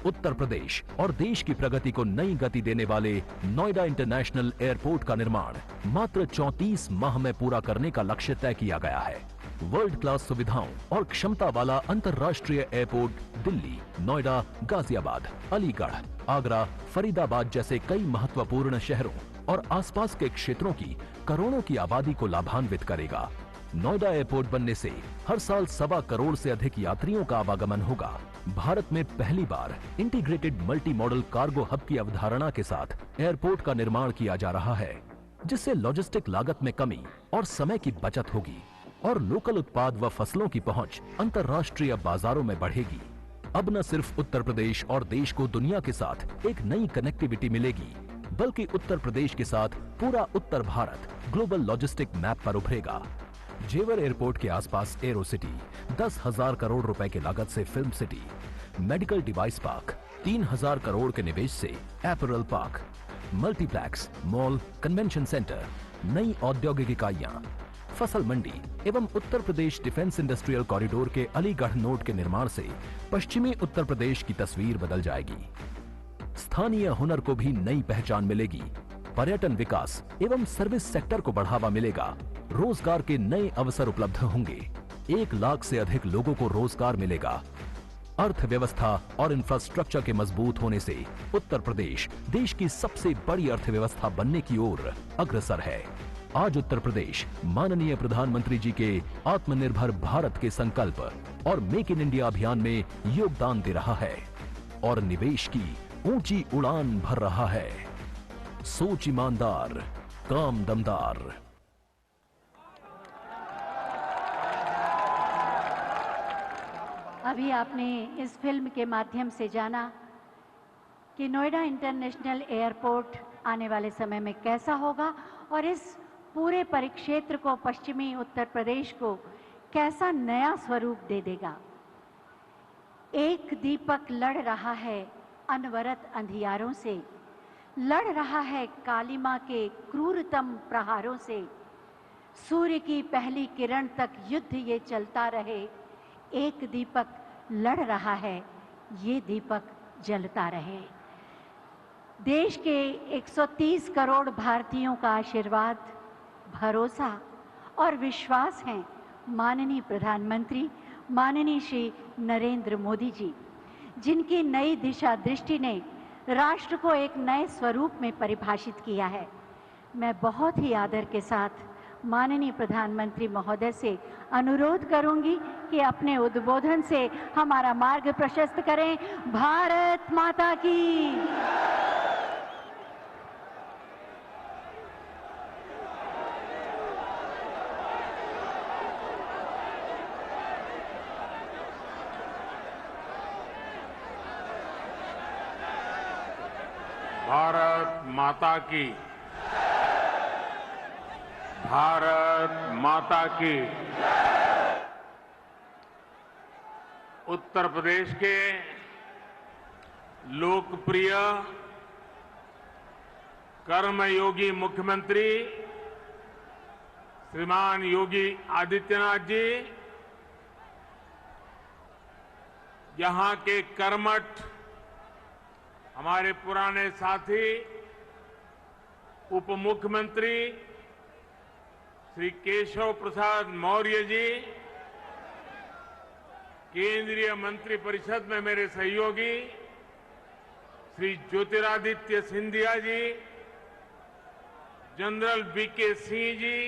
उत्तर प्रदेश और देश की प्रगति को नई गति देने वाले नोएडा इंटरनेशनल एयरपोर्ट का निर्माण मात्र 34 माह में पूरा करने का लक्ष्य तय किया गया है। वर्ल्ड क्लास सुविधाओं और क्षमता वाला अंतर्राष्ट्रीय एयरपोर्ट दिल्ली, नोएडा, गाजियाबाद, अलीगढ़, आगरा, फरीदाबाद जैसे कई महत्वपूर्ण शहरों और आसपास के क्षेत्रों की करोड़ों की आबादी को लाभान्वित करेगा। नोएडा एयरपोर्ट बनने से हर साल 1.25 करोड़ से अधिक यात्रियों का आवागमन होगा। भारत में पहली बार integrated multi model cargo hub की अवधारणा के साथ एयरपोर्ट का निर्माण किया जा रहा है, जिससे लॉजिस्टिक लागत में कमी और समय की बचत होगी और लोकल उत्पाद व फसलों की पहुंच अंतर्राष्ट्रीय बाजारों में बढ़ेगी। अब न सिर्फ उत्तर प्रदेश और देश को दुनिया के साथ एक नई कनेक्टिविटी मिलेगी, बल्कि उत्तर प्रदेश के साथ पूरा उत्तर भारत ग्लोबल लॉजिस्टिक मैप पर उभरेगा। जेवर एयरपोर्ट के आसपास एरो सिटी, 10,000 करोड़ रुपए की लागत से film city, medical device park, 3,000 crore के निवेश से apparel park, multiplex, mall, convention centre, नई औद्योगिक इकाइयां, फसल मंडी एवं Uttar Pradesh defence industrial corridor के अलीगढ़ नोड के निर्माण से पश्चिमी उत्तर प्रदेश की तस्वीर बदल जाएगी। स्थानीय हुनर को भी नई पहचान मिलेगी। पर्यटन विकास एवं सर्विस सेक्टर को बढ़ावा मिलेगा। रोजगार के नए अवसर उपलब्ध होंगे। 1 लाख से अधिक लोगों को रोजगार मिलेगा। अर्थव्यवस्था और इंफ्रास्ट्रक्चर के मजबूत होने से उत्तर प्रदेश देश की सबसे बड़ी अर्थव्यवस्था बनने की ओर अग्रसर है। आज उत्तर प्रदेश माननीय प्रधानमंत्री जी के आत्मनिर्भर भारत के संकल्प और मेक इन इंडिया अभियान में योगदान दे रहा है और निवेश की ऊंची उड़ान भर रहा है। सोच ईमानदार, काम दमदार। अभी आपने इस फिल्म के माध्यम से जाना कि नोएडा इंटरनेशनल एयरपोर्ट आने वाले समय में कैसा होगा और इस पूरे परिक्षेत्र को, पश्चिमी उत्तर प्रदेश को कैसा नया स्वरूप दे देगा। एक दीपक लड़ रहा है अनवरत अंधियारों से, लड़ रहा है कालिमा के क्रूरतम प्रहारों से। सूर्य की पहली किरण तक युद्ध ये चलता रहे। एक दीपक लड़ रहा है, ये दीपक जलता रहे। देश के 130 करोड़ भारतीयों का आशीर्वाद, भरोसा और विश्वास है माननीय प्रधानमंत्री माननीय श्री नरेंद्र मोदी जी, जिनकी नई दिशा दृष्टि ने राष्ट्र को एक नए स्वरूप में परिभाषित किया है। मैं बहुत ही आदर के साथ माननीय प्रधानमंत्री महोदय से अनुरोध करूंगी कि अपने उद्बोधन से हमारा मार्ग प्रशस्त करें। भारत माता की। भारत माता की। भारत माता की। उत्तर प्रदेश के लोकप्रिय कर्मयोगी मुख्यमंत्री श्रीमान योगी आदित्यनाथ जी, यहां के कर्मठ हमारे पुराने साथी उप मुख्यमंत्री श्री केशव प्रसाद मौर्य जी, केंद्रीय मंत्रिपरिषद में मेरे सहयोगी श्री ज्योतिरादित्य सिंधिया जी, जनरल वीके सिंह जी,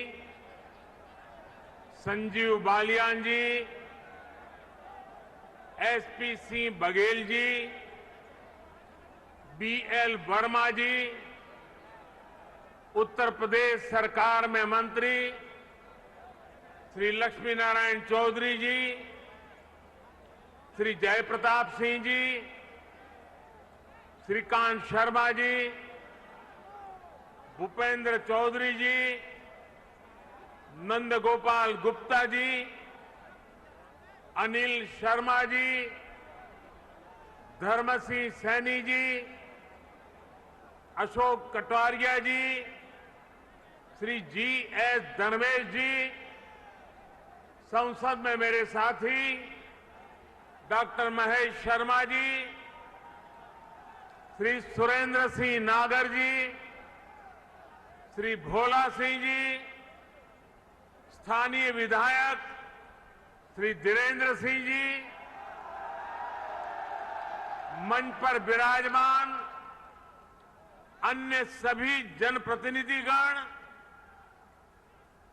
संजीव बालियान जी, एसपी सिंह बघेल जी, बीएल वर्मा जी, उत्तर प्रदेश सरकार में मंत्री श्री लक्ष्मी नारायण चौधरी जी, श्री जयप्रताप सिंह जी, श्रीकांत शर्मा जी, भूपेंद्र चौधरी जी, नंदगोपाल गुप्ता जी, अनिल शर्मा जी, धर्मसिंह सैनी जी, अशोक कटारिया जी, श्री जी.एस. धर्मेश जी, संसद में मेरे साथी डॉक्टर महेश शर्मा जी, श्री सुरेंद्र सिंह नागर जी, श्री भोला सिंह जी, स्थानीय विधायक श्री धीरेन्द्र सिंह जी, मंच पर विराजमान अन्य सभी जनप्रतिनिधिगण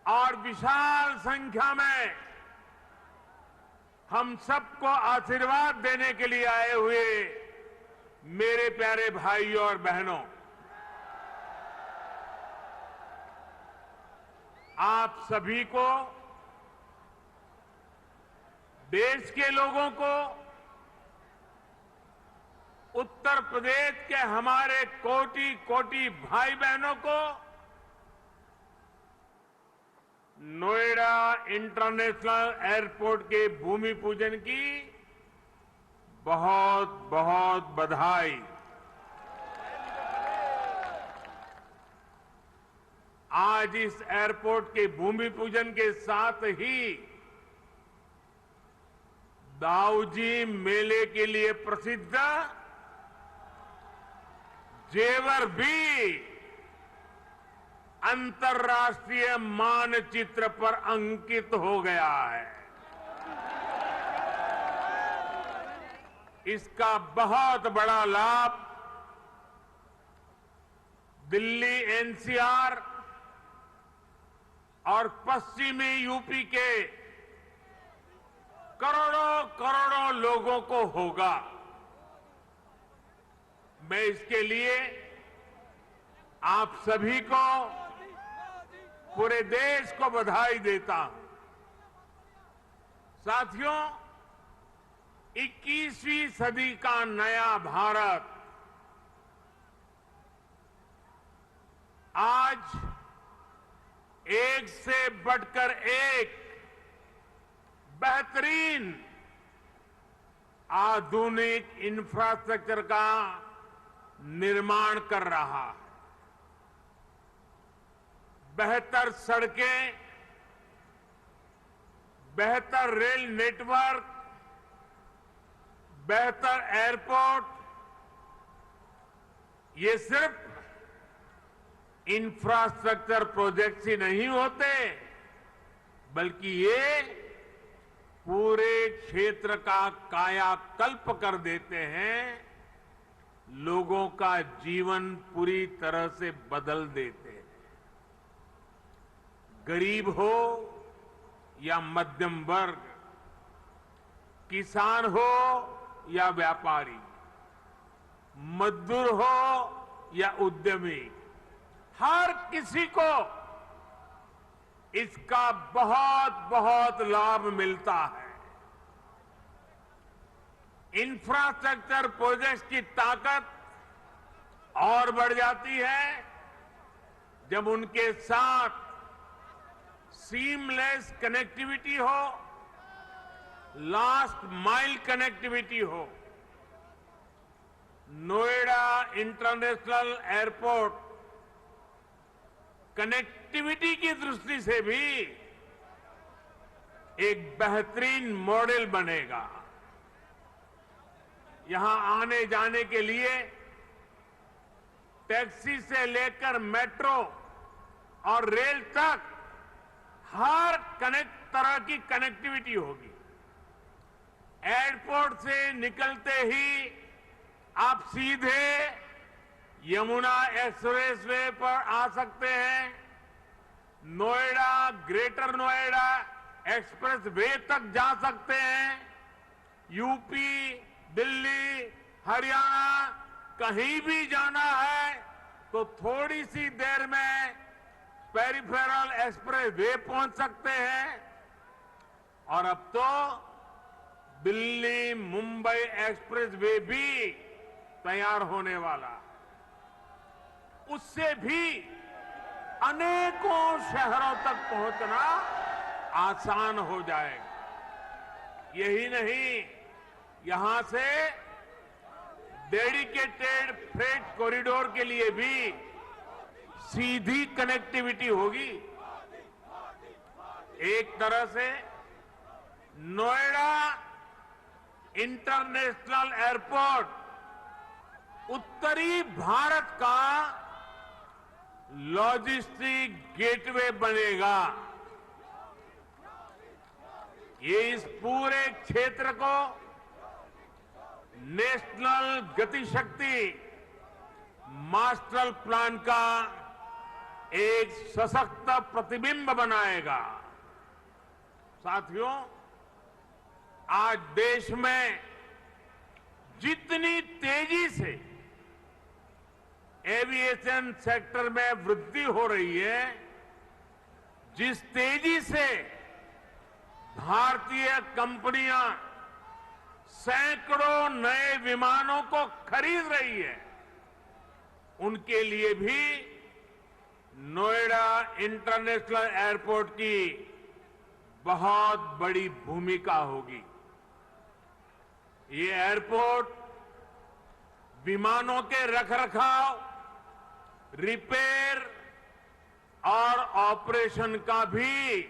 और विशाल संख्या में हम सबको आशीर्वाद देने के लिए आए हुए मेरे प्यारे भाइयों और बहनों, आप सभी को, देश के लोगों को, उत्तर प्रदेश के हमारे कोटि कोटि भाई बहनों को नोएडा इंटरनेशनल एयरपोर्ट के भूमि पूजन की बहुत बहुत बधाई। आज इस एयरपोर्ट के भूमि पूजन के साथ ही दाऊजी मेले के लिए प्रसिद्ध जेवर भी अंतर्राष्ट्रीय मानचित्र पर अंकित हो गया है। इसका बहुत बड़ा लाभ दिल्ली एनसीआर और पश्चिमी यूपी के करोड़ों करोड़ों लोगों को होगा। मैं इसके लिए आप सभी को, पूरे देश को बधाई देता हूं। साथियों, 21वीं सदी का नया भारत आज एक से बढ़कर एक बेहतरीन आधुनिक इंफ्रास्ट्रक्चर का निर्माण कर रहा है। बेहतर सड़कें, बेहतर रेल नेटवर्क, बेहतर एयरपोर्ट, ये सिर्फ इंफ्रास्ट्रक्चर प्रोजेक्ट्स ही नहीं होते, बल्कि ये पूरे क्षेत्र का कायाकल्प कर देते हैं, लोगों का जीवन पूरी तरह से बदल देते हैं। गरीब हो या मध्यम वर्ग, किसान हो या व्यापारी, मजदूर हो या उद्यमी, हर किसी को इसका बहुत बहुत लाभ मिलता है। इंफ्रास्ट्रक्चर प्रोजेक्ट्स की ताकत और बढ़ जाती है जब उनके साथ सीमलेस कनेक्टिविटी हो, लास्ट माइल कनेक्टिविटी हो। नोएडा इंटरनेशनल एयरपोर्ट कनेक्टिविटी की दृष्टि से भी एक बेहतरीन मॉडल बनेगा। यहां आने जाने के लिए टैक्सी से लेकर मेट्रो और रेल तक हर तरह की कनेक्टिविटी होगी। एयरपोर्ट से निकलते ही आप सीधे यमुना एक्सप्रेस वे पर आ सकते हैं। Noida, greater Noida express way तक जा सकते हैं। यूपी, दिल्ली, हरियाणा कहीं भी जाना है तो थोड़ी सी देर में पेरिफेरल एक्सप्रेस वे पहुंच सकते हैं। और अब तो दिल्ली मुंबई एक्सप्रेस वे भी तैयार होने वाला, उससे भी अनेकों शहरों तक पहुंचना आसान हो जाएगा। यही नहीं, यहां से डेडिकेटेड फ्रेट कॉरिडोर के लिए भी सीधी कनेक्टिविटी होगी। एक तरह से नोएडा इंटरनेशनल एयरपोर्ट उत्तरी भारत का लॉजिस्टिक गेटवे बनेगा। ये इस पूरे क्षेत्र को नेशनल गतिशक्ति मास्टर प्लान का एक सशक्त प्रतिबिंब बनाएगा। साथियों, आज देश में जितनी तेजी से एविएशन सेक्टर में वृद्धि हो रही है, जिस तेजी से भारतीय कंपनियां सैकड़ों नए विमानों को खरीद रही है, उनके लिए भी नोएडा इंटरनेशनल एयरपोर्ट की बहुत बड़ी भूमिका होगी। ये एयरपोर्ट विमानों के रखरखाव, रिपेयर और ऑपरेशन का भी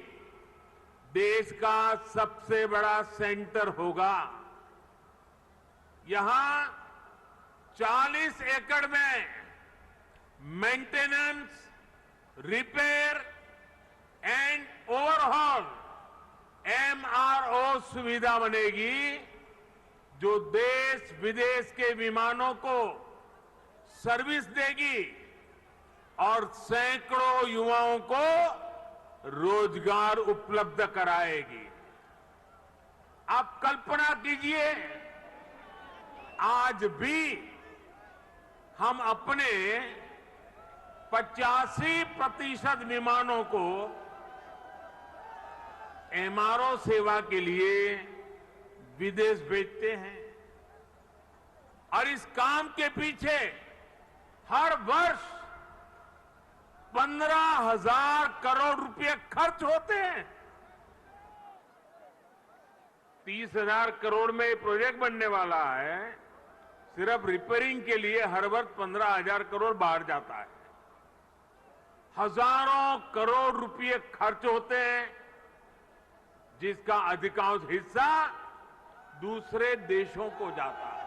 देश का सबसे बड़ा सेंटर होगा। यहां 40 एकड़ में maintenance, repair and overhaul MRO सुविधा बनेगी, जो देश विदेश के विमानों को सर्विस देगी और सैकड़ों युवाओं को रोजगार उपलब्ध कराएगी। आप कल्पना कीजिए, आज भी हम अपने 85% विमानों को MRO सेवा के लिए विदेश भेजते हैं और इस काम के पीछे हर वर्ष 15,000 करोड़ रुपए खर्च होते हैं। 30,000 करोड़ में ये प्रोजेक्ट बनने वाला है। सिर्फ रिपेयरिंग के लिए हर वर्ष 15,000 करोड़ बाहर जाता है। हजारों करोड़ रुपए खर्च होते हैं, जिसका अधिकांश हिस्सा दूसरे देशों को जाता है।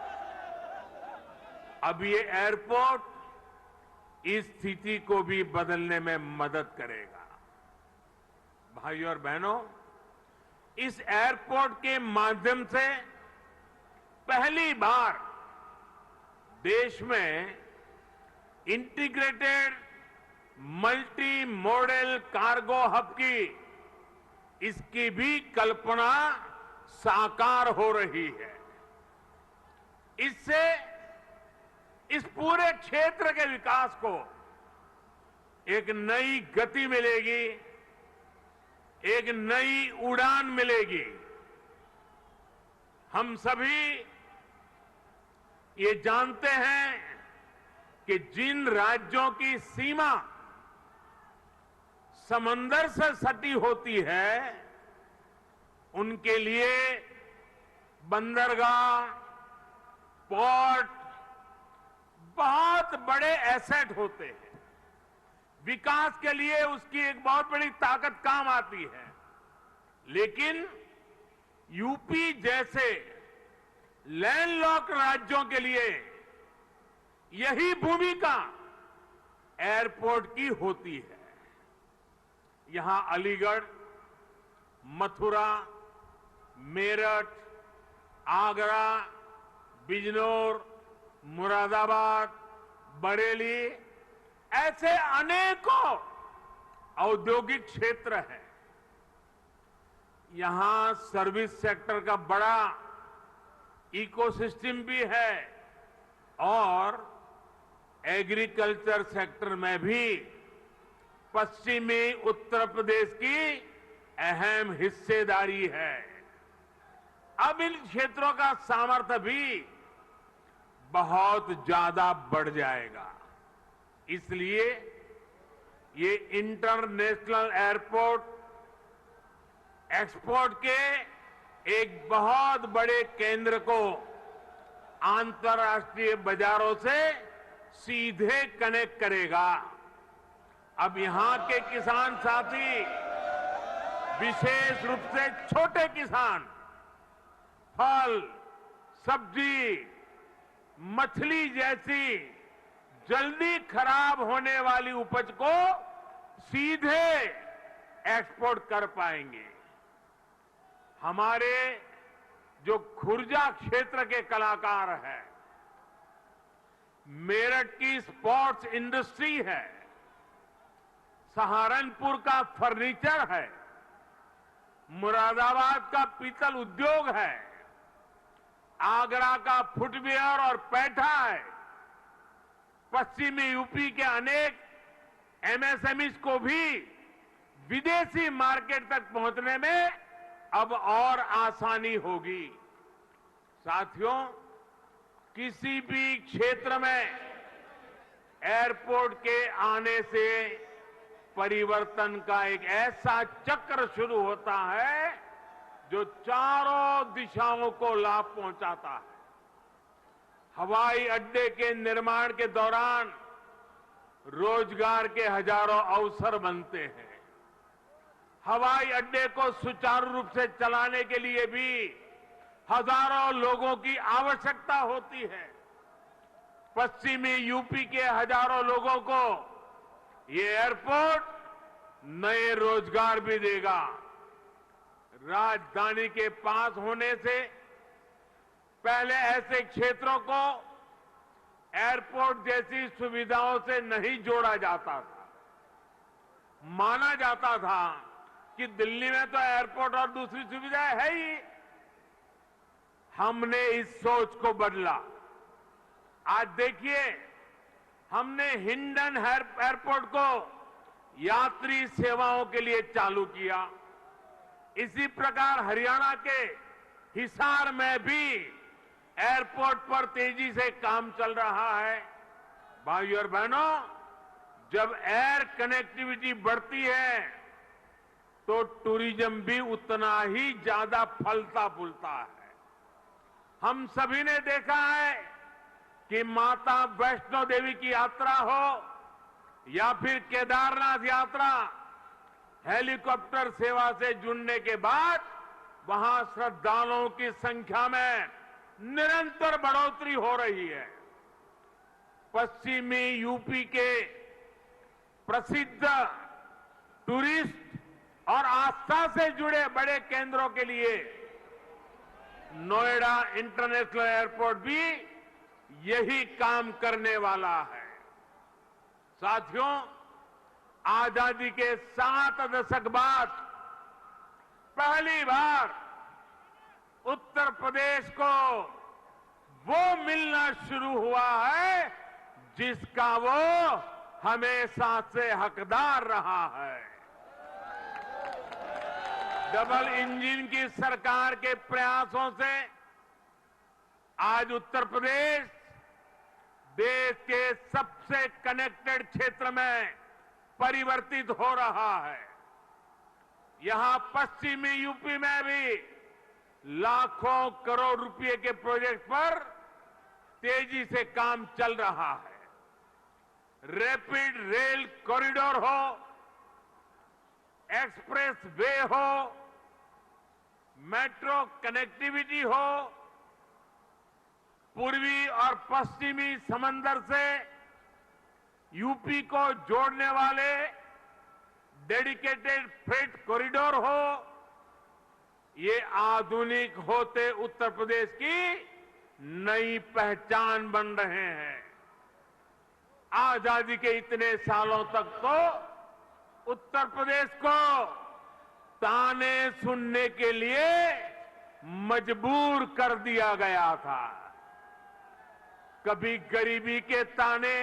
अब ये एयरपोर्ट इस स्थिति को भी बदलने में मदद करेगा। भाइयों और बहनों, इस एयरपोर्ट के माध्यम से पहली बार देश में integrated multi model cargo hub की इसकी भी कल्पना साकार हो रही है। इससे इस पूरे क्षेत्र के विकास को एक नई गति मिलेगी, एक नई उड़ान मिलेगी। हम सभी ये जानते हैं कि जिन राज्यों की सीमा समंदर से सटी होती है, उनके लिए बंदरगाह, पोर्ट बहुत बड़े एसेट होते हैं। विकास के लिए उसकी एक बहुत बड़ी ताकत काम आती है। लेकिन यूपी जैसे लैंडलॉक्ड राज्यों के लिए यही भूमिका एयरपोर्ट की होती है। यहां अलीगढ़, मथुरा, मेरठ, आगरा, बिजनौर, मुरादाबाद, बरेली ऐसे अनेकों औद्योगिक क्षेत्र हैं। यहां सर्विस सेक्टर का बड़ा इकोसिस्टम भी है और एग्रीकल्चर सेक्टर में भी पश्चिमी उत्तर प्रदेश की अहम हिस्सेदारी है। अब इन क्षेत्रों का सामर्थ्य भी बहुत ज्यादा बढ़ जाएगा। इसलिए ये इंटरनेशनल एयरपोर्ट एक्सपोर्ट के एक बहुत बड़े केंद्र को अंतर्राष्ट्रीय बाजारों से सीधे कनेक्ट करेगा। अब यहां के किसान साथी, विशेष रूप से छोटे किसान, फल, सब्जी, मछली जैसी जल्दी खराब होने वाली उपज को सीधे एक्सपोर्ट कर पाएंगे। हमारे जो खुर्जा क्षेत्र के कलाकार हैं, मेरठ की स्पोर्ट्स इंडस्ट्री है, सहारनपुर का फर्नीचर है, मुरादाबाद का पीतल उद्योग है, आगरा का फुटवियर और पैठा है, पश्चिमी यूपी के अनेक एमएसएमईज को भी विदेशी मार्केट तक पहुंचने में अब और आसानी होगी। साथियों, किसी भी क्षेत्र में एयरपोर्ट के आने से परिवर्तन का एक ऐसा चक्र शुरू होता है जो चारों दिशाओं को लाभ पहुंचाता है। हवाई अड्डे के निर्माण के दौरान रोजगार के हजारों अवसर बनते हैं। हवाई अड्डे को सुचारू रूप से चलाने के लिए भी हजारों लोगों की आवश्यकता होती है। पश्चिमी यूपी के हजारों लोगों को ये एयरपोर्ट नए रोजगार भी देगा। राजधानी के पास होने से पहले ऐसे क्षेत्रों को एयरपोर्ट जैसी सुविधाओं से नहीं जोड़ा जाता था। माना जाता था कि दिल्ली में तो एयरपोर्ट और दूसरी सुविधाएं है ही। हमने इस सोच को बदला। आज देखिए, हमने हिंडन एयरपोर्ट को यात्री सेवाओं के लिए चालू किया। इसी प्रकार हरियाणा के हिसार में भी एयरपोर्ट पर तेजी से काम चल रहा है। भाइयों और बहनों, जब एयर कनेक्टिविटी बढ़ती है तो टूरिज्म भी उतना ही ज्यादा फलता फूलता है। हम सभी ने देखा है कि माता वैष्णो देवी की यात्रा हो या फिर केदारनाथ यात्रा, हेलीकॉप्टर सेवा से जुड़ने के बाद वहां श्रद्धालुओं की संख्या में निरंतर बढ़ोतरी हो रही है। पश्चिमी यूपी के प्रसिद्ध टूरिस्ट और आस्था से जुड़े बड़े केंद्रों के लिए नोएडा इंटरनेशनल एयरपोर्ट भी यही काम करने वाला है। साथियों, आजादी के 7 दशक बाद पहली बार उत्तर प्रदेश को वो मिलना शुरू हुआ है जिसका वो हमेशा से हकदार रहा है। डबल इंजन की सरकार के प्रयासों से आज उत्तर प्रदेश देश के सबसे कनेक्टेड क्षेत्र में परिवर्तित हो रहा है। यहां पश्चिमी यूपी में भी लाखों करोड़ रुपए के प्रोजेक्ट पर तेजी से काम चल रहा है। रैपिड रेल कॉरिडोर हो, एक्सप्रेस वे हो, मेट्रो कनेक्टिविटी हो, पूर्वी और पश्चिमी समंदर से यूपी को जोड़ने वाले डेडिकेटेड फ्रेट कॉरिडोर हो, ये आधुनिक होते उत्तर प्रदेश की नई पहचान बन रहे हैं। आजादी के इतने सालों तक तो उत्तर प्रदेश को ताने सुनने के लिए मजबूर कर दिया गया था। कभी गरीबी के ताने,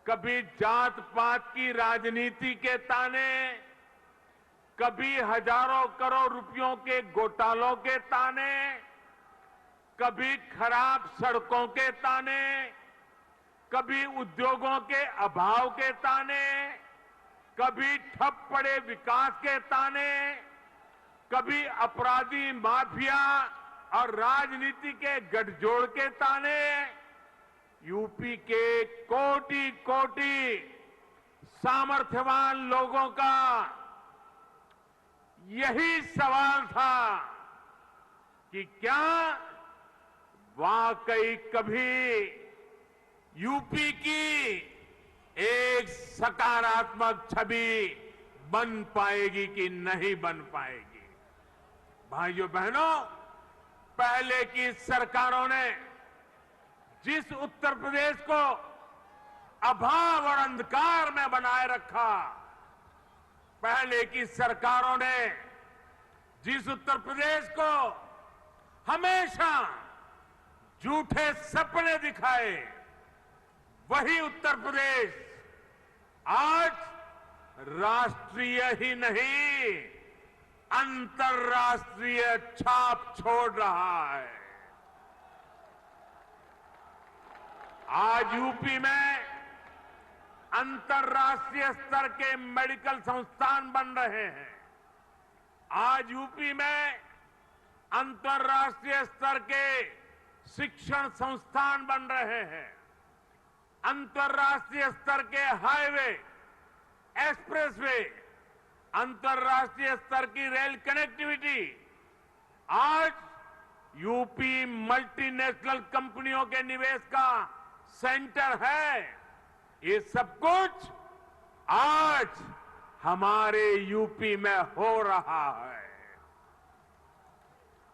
कभी जात पात की राजनीति के ताने, कभी हजारों करोड़ रुपयों के घोटालों के ताने, कभी खराब सड़कों के ताने, कभी उद्योगों के अभाव के ताने, कभी ठप पड़े विकास के ताने, कभी अपराधी माफिया और राजनीति के गठजोड़ के ताने। यूपी के कोटि कोटि सामर्थ्यवान लोगों का यही सवाल था कि क्या वाकई कभी यूपी की एक सकारात्मक छवि बन पाएगी कि नहीं बन पाएगी। भाइयों बहनों, पहले की सरकारों ने जिस उत्तर प्रदेश को अभाव और अंधकार में बनाए रखा, पहले की सरकारों ने जिस उत्तर प्रदेश को हमेशा झूठे सपने दिखाए, वही उत्तर प्रदेश आज राष्ट्रीय ही नहीं अंतर्राष्ट्रीय छाप छोड़ रहा है। आज यूपी में अंतर्राष्ट्रीय स्तर के मेडिकल संस्थान बन रहे हैं। आज यूपी में अंतर्राष्ट्रीय स्तर के शिक्षण संस्थान बन रहे हैं। अंतर्राष्ट्रीय स्तर के हाईवे, एक्सप्रेसवे, अंतर्राष्ट्रीय स्तर की रेल कनेक्टिविटी। आज यूपी मल्टीनेशनल कंपनियों के निवेश का सेंटर है। ये सब कुछ आज हमारे यूपी में हो रहा है।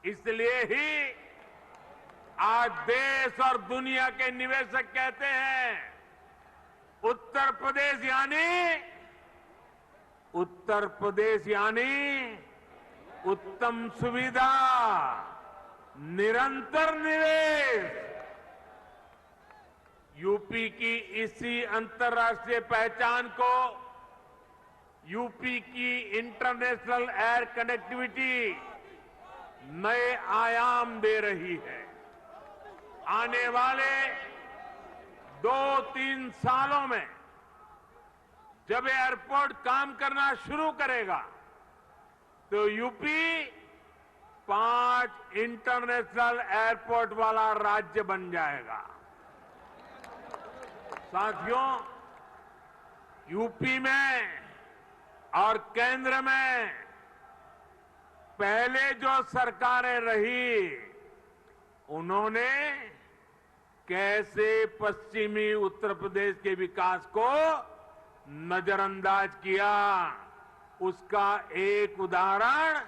इसलिए ही आज देश और दुनिया के निवेशक कहते हैं, उत्तर प्रदेश यानी उत्तम सुविधा, निरंतर निवेश। यूपी की इसी अंतर्राष्ट्रीय पहचान को यूपी की इंटरनेशनल एयर कनेक्टिविटी नए आयाम दे रही है। आने वाले 2-3 सालों में जब एयरपोर्ट काम करना शुरू करेगा तो यूपी 5 इंटरनेशनल एयरपोर्ट वाला राज्य बन जाएगा। साथियों, यूपी में और केंद्र में पहले जो सरकारें रही, उन्होंने कैसे पश्चिमी उत्तर प्रदेश के विकास को नजरअंदाज किया, उसका एक उदाहरण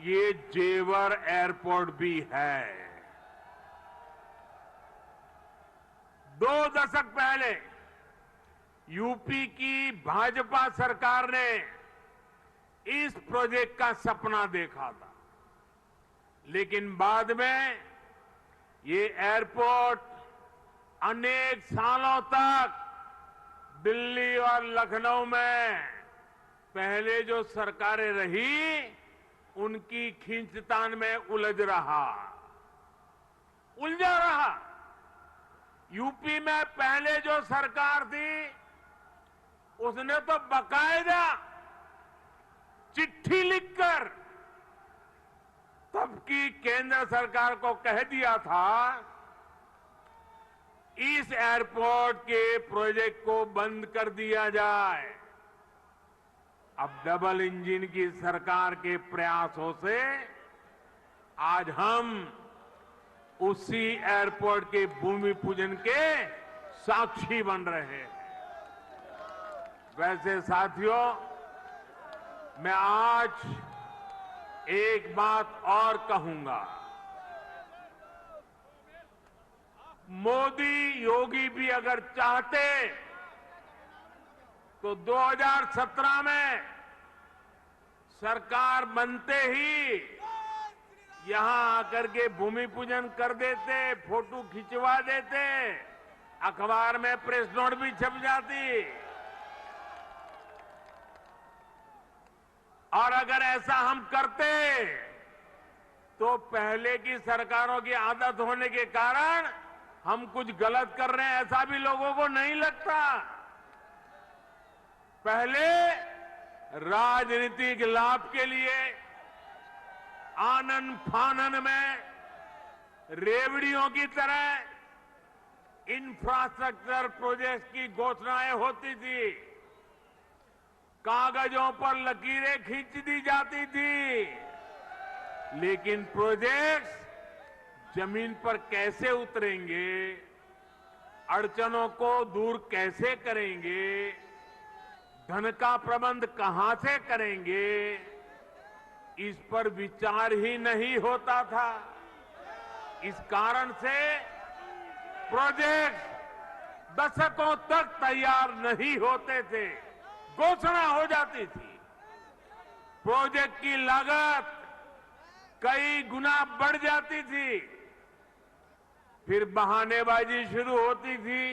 ये जेवर एयरपोर्ट भी है। 2 दशक पहले यूपी की भाजपा सरकार ने इस प्रोजेक्ट का सपना देखा था, लेकिन बाद में ये एयरपोर्ट अनेक सालों तक दिल्ली और लखनऊ में पहले जो सरकारें रही उनकी खींचतान में उलझा रहा। यूपी में पहले जो सरकार थी उसने तो बकायदा चिट्ठी लिखकर तब की केंद्र सरकार को कह दिया था इस एयरपोर्ट के प्रोजेक्ट को बंद कर दिया जाए। अब डबल इंजन की सरकार के प्रयासों से आज हम उसी एयरपोर्ट के भूमि पूजन के साक्षी बन रहे हैं। वैसे साथियों, मैं आज एक बात और कहूंगा। मोदी योगी भी अगर चाहते तो 2017 में सरकार बनते ही यहां आकर के भूमि पूजन कर देते, फोटो खिंचवा देते, अखबार में प्रेस नोट भी छप जाती। और अगर ऐसा हम करते तो पहले की सरकारों की आदत होने के कारण हम कुछ गलत कर रहे हैं ऐसा भी लोगों को नहीं लगता। पहले राजनीतिक लाभ के लिए आनन फानन में रेवड़ियों की तरह इंफ्रास्ट्रक्चर प्रोजेक्ट की घोषणाएं होती थी, कागजों पर लकीरें खींच दी जाती थी, लेकिन प्रोजेक्ट्स जमीन पर कैसे उतरेंगे, अड़चनों को दूर कैसे करेंगे, धन का प्रबंध कहां से करेंगे, इस पर विचार ही नहीं होता था। इस कारण से प्रोजेक्ट दशकों तक तैयार नहीं होते थे, घोषणा हो जाती थी। प्रोजेक्ट की लागत कई गुना बढ़ जाती थी, फिर बहानेबाजी शुरू होती थी,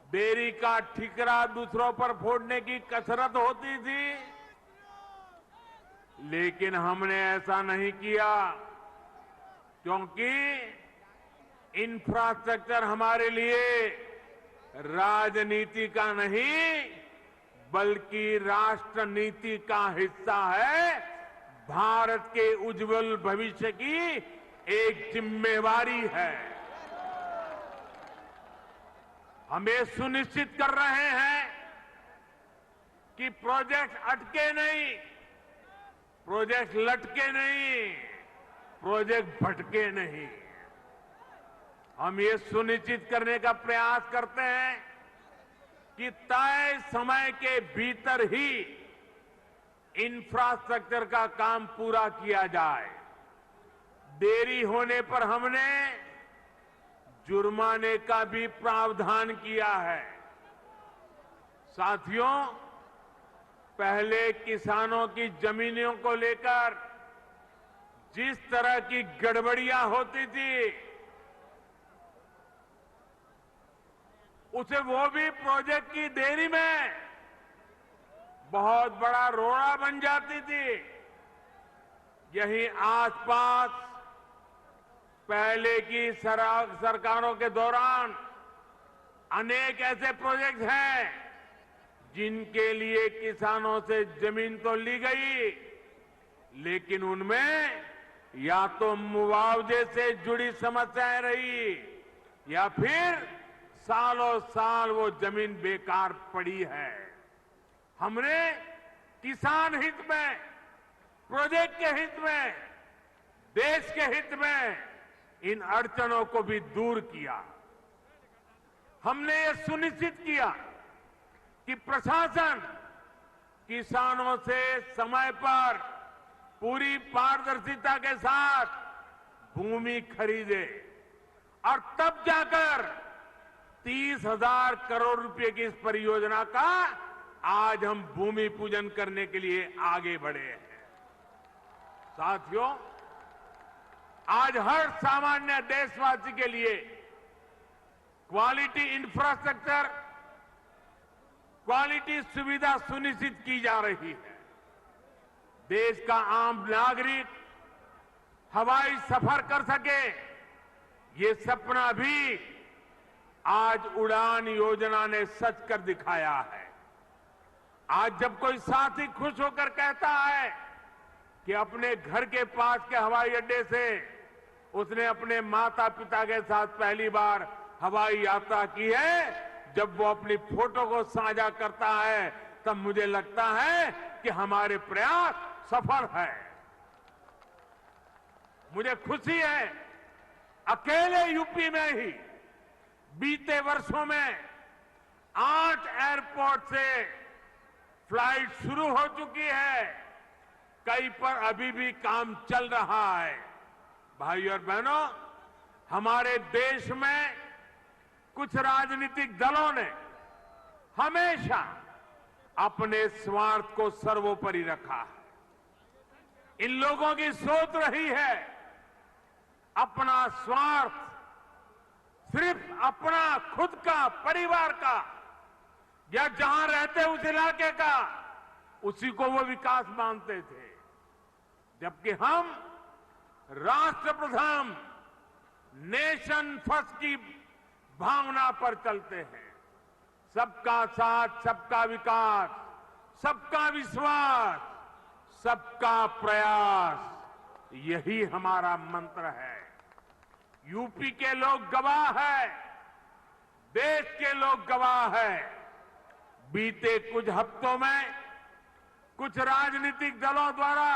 देरी का ठिकरा दूसरों पर फोड़ने की कसरत होती थी। लेकिन हमने ऐसा नहीं किया, क्योंकि इंफ्रास्ट्रक्चर हमारे लिए राजनीति का नहीं बल्कि राष्ट्र नीति का हिस्सा है। भारत के उज्जवल भविष्य की एक जिम्मेवारी है। हम ये सुनिश्चित कर रहे हैं कि प्रोजेक्ट अटके नहीं, प्रोजेक्ट लटके नहीं, प्रोजेक्ट भटके नहीं। हम ये सुनिश्चित करने का प्रयास करते हैं कि तय समय के भीतर ही इंफ्रास्ट्रक्चर का काम पूरा किया जाए। देरी होने पर हमने जुर्माने का भी प्रावधान किया है। साथियों, पहले किसानों की जमीनों को लेकर जिस तरह की गड़बड़ियां होती थी, उसे वो भी प्रोजेक्ट की देरी में बहुत बड़ा रोड़ा बन जाती थी। यही आसपास पहले की सरकारों के दौरान अनेक ऐसे प्रोजेक्ट हैं जिनके लिए किसानों से जमीन तो ली गई, लेकिन उनमें या तो मुआवजे से जुड़ी समस्याएं रही या फिर सालों साल वो जमीन बेकार पड़ी है। हमने किसान हित में, प्रोजेक्ट के हित में, देश के हित में इन अड़चनों को भी दूर किया। हमने ये सुनिश्चित किया कि प्रशासन किसानों से समय पर पूरी पारदर्शिता के साथ भूमि खरीदे और तब जाकर 30,000 करोड़ रुपए की इस परियोजना का आज हम भूमि पूजन करने के लिए आगे बढ़े हैं। साथियों, आज हर सामान्य देशवासी के लिए क्वालिटी इंफ्रास्ट्रक्चर, क्वालिटी सुविधा सुनिश्चित की जा रही है। देश का आम नागरिक हवाई सफर कर सके, ये सपना भी आज उड़ान योजना ने सच कर दिखाया है। आज जब कोई साथी खुश होकर कहता है कि अपने घर के पास के हवाई अड्डे से उसने अपने माता पिता के साथ पहली बार हवाई यात्रा की है, जब वो अपनी फोटो को साझा करता है, तब मुझे लगता है कि हमारे प्रयास सफल है। मुझे खुशी है, अकेले यूपी में ही बीते वर्षों में 8 एयरपोर्ट से फ्लाइट शुरू हो चुकी है, कई पर अभी भी काम चल रहा है। भाइयों और बहनों, हमारे देश में कुछ राजनीतिक दलों ने हमेशा अपने स्वार्थ को सर्वोपरि रखा है। इन लोगों की सोच रही है अपना स्वार्थ, सिर्फ अपना खुद का, परिवार का या जहां रहते उस इलाके का, उसी को वो विकास मानते थे। जबकि हम राष्ट्रप्रथम, नेशन फर्स्ट की भावना पर चलते हैं। सबका साथ, सबका विकास, सबका विश्वास, सबका प्रयास, यही हमारा मंत्र है। यूपी के लोग गवाह है, देश के लोग गवाह है। बीते कुछ हफ्तों में कुछ राजनीतिक दलों द्वारा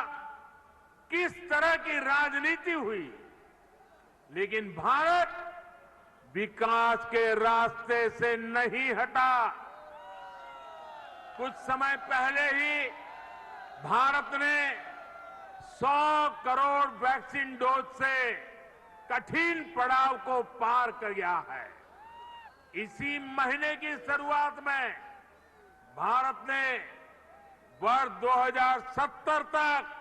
किस तरह की राजनीति हुई, लेकिन भारत विकास के रास्ते से नहीं हटा। कुछ समय पहले ही भारत ने 100 करोड़ वैक्सीन डोज से कठिन पड़ाव को पार कर गया है। इसी महीने की शुरुआत में भारत ने वर्ष 2070 तक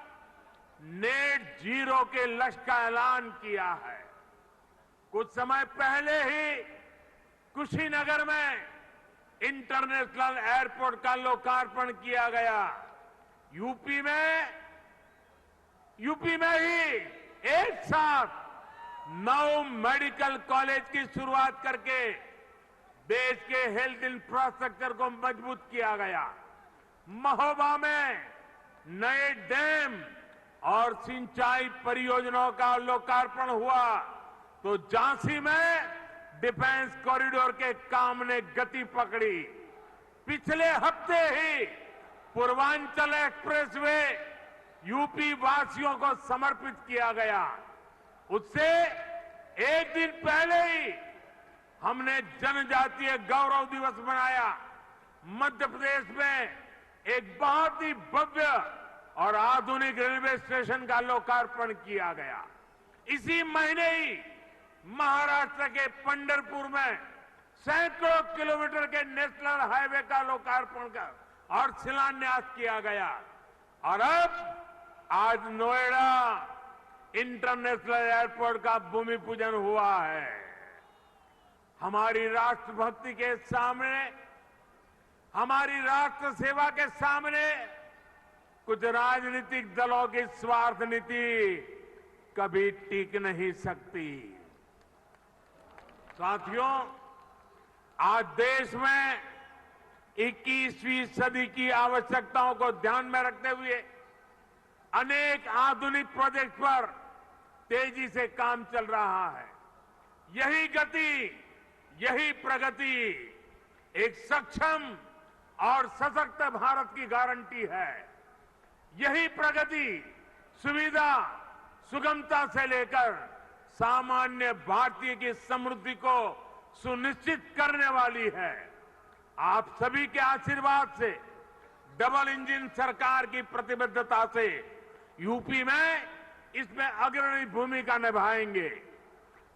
नेट जीरो के लक्ष्य का ऐलान किया है। कुछ समय पहले ही कुशीनगर में इंटरनेशनल एयरपोर्ट का लोकार्पण किया गया। यूपी में ही एक साथ 9 मेडिकल कॉलेज की शुरुआत करके देश के हेल्थ इंफ्रास्ट्रक्चर को मजबूत किया गया। महोबा में नए डैम और सिंचाई परियोजनाओं का लोकार्पण हुआ, तो झांसी में डिफेंस कॉरिडोर के काम ने गति पकड़ी। पिछले हफ्ते ही पूर्वांचल एक्सप्रेसवे यूपी वासियों को समर्पित किया गया। उससे एक दिन पहले ही हमने जनजातीय गौरव दिवस मनाया। मध्य प्रदेश में एक बहुत ही भव्य और आधुनिक रेलवे स्टेशन का लोकार्पण किया गया। इसी महीने ही महाराष्ट्र के पंढरपुर में सैकड़ों किलोमीटर के नेशनल हाईवे का लोकार्पण कर और शिलान्यास किया गया। और अब आज नोएडा इंटरनेशनल एयरपोर्ट का भूमि पूजन हुआ है। हमारी राष्ट्रभक्ति के सामने, हमारी राष्ट्र सेवा के सामने कुछ राजनीतिक दलों की स्वार्थ नीति कभी टिक नहीं सकती। साथियों, आज देश में 21वीं सदी की आवश्यकताओं को ध्यान में रखते हुए अनेक आधुनिक प्रोजेक्ट पर तेजी से काम चल रहा है। यही गति, यही प्रगति एक सक्षम और सशक्त भारत की गारंटी है। यही प्रगति सुविधा, सुगमता से लेकर सामान्य भारतीय की समृद्धि को सुनिश्चित करने वाली है। आप सभी के आशीर्वाद से, डबल इंजन सरकार की प्रतिबद्धता से यूपी में इसमें अग्रणी भूमिका निभाएंगे।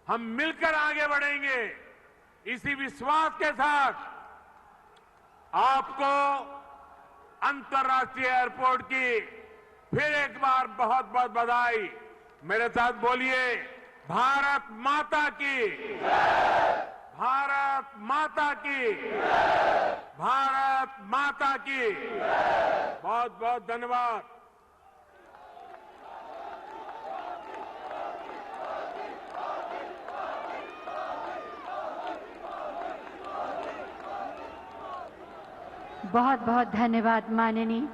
हम मिलकर आगे बढ़ेंगे। इसी विश्वास के साथ आपको अंतर्राष्ट्रीय एयरपोर्ट की फिर एक बार बहुत बहुत बधाई। मेरे साथ बोलिए, भारत माता की, भारत माता की, भारत माता की। बहुत बहुत धन्यवाद। बहुत बहुत धन्यवाद माननीय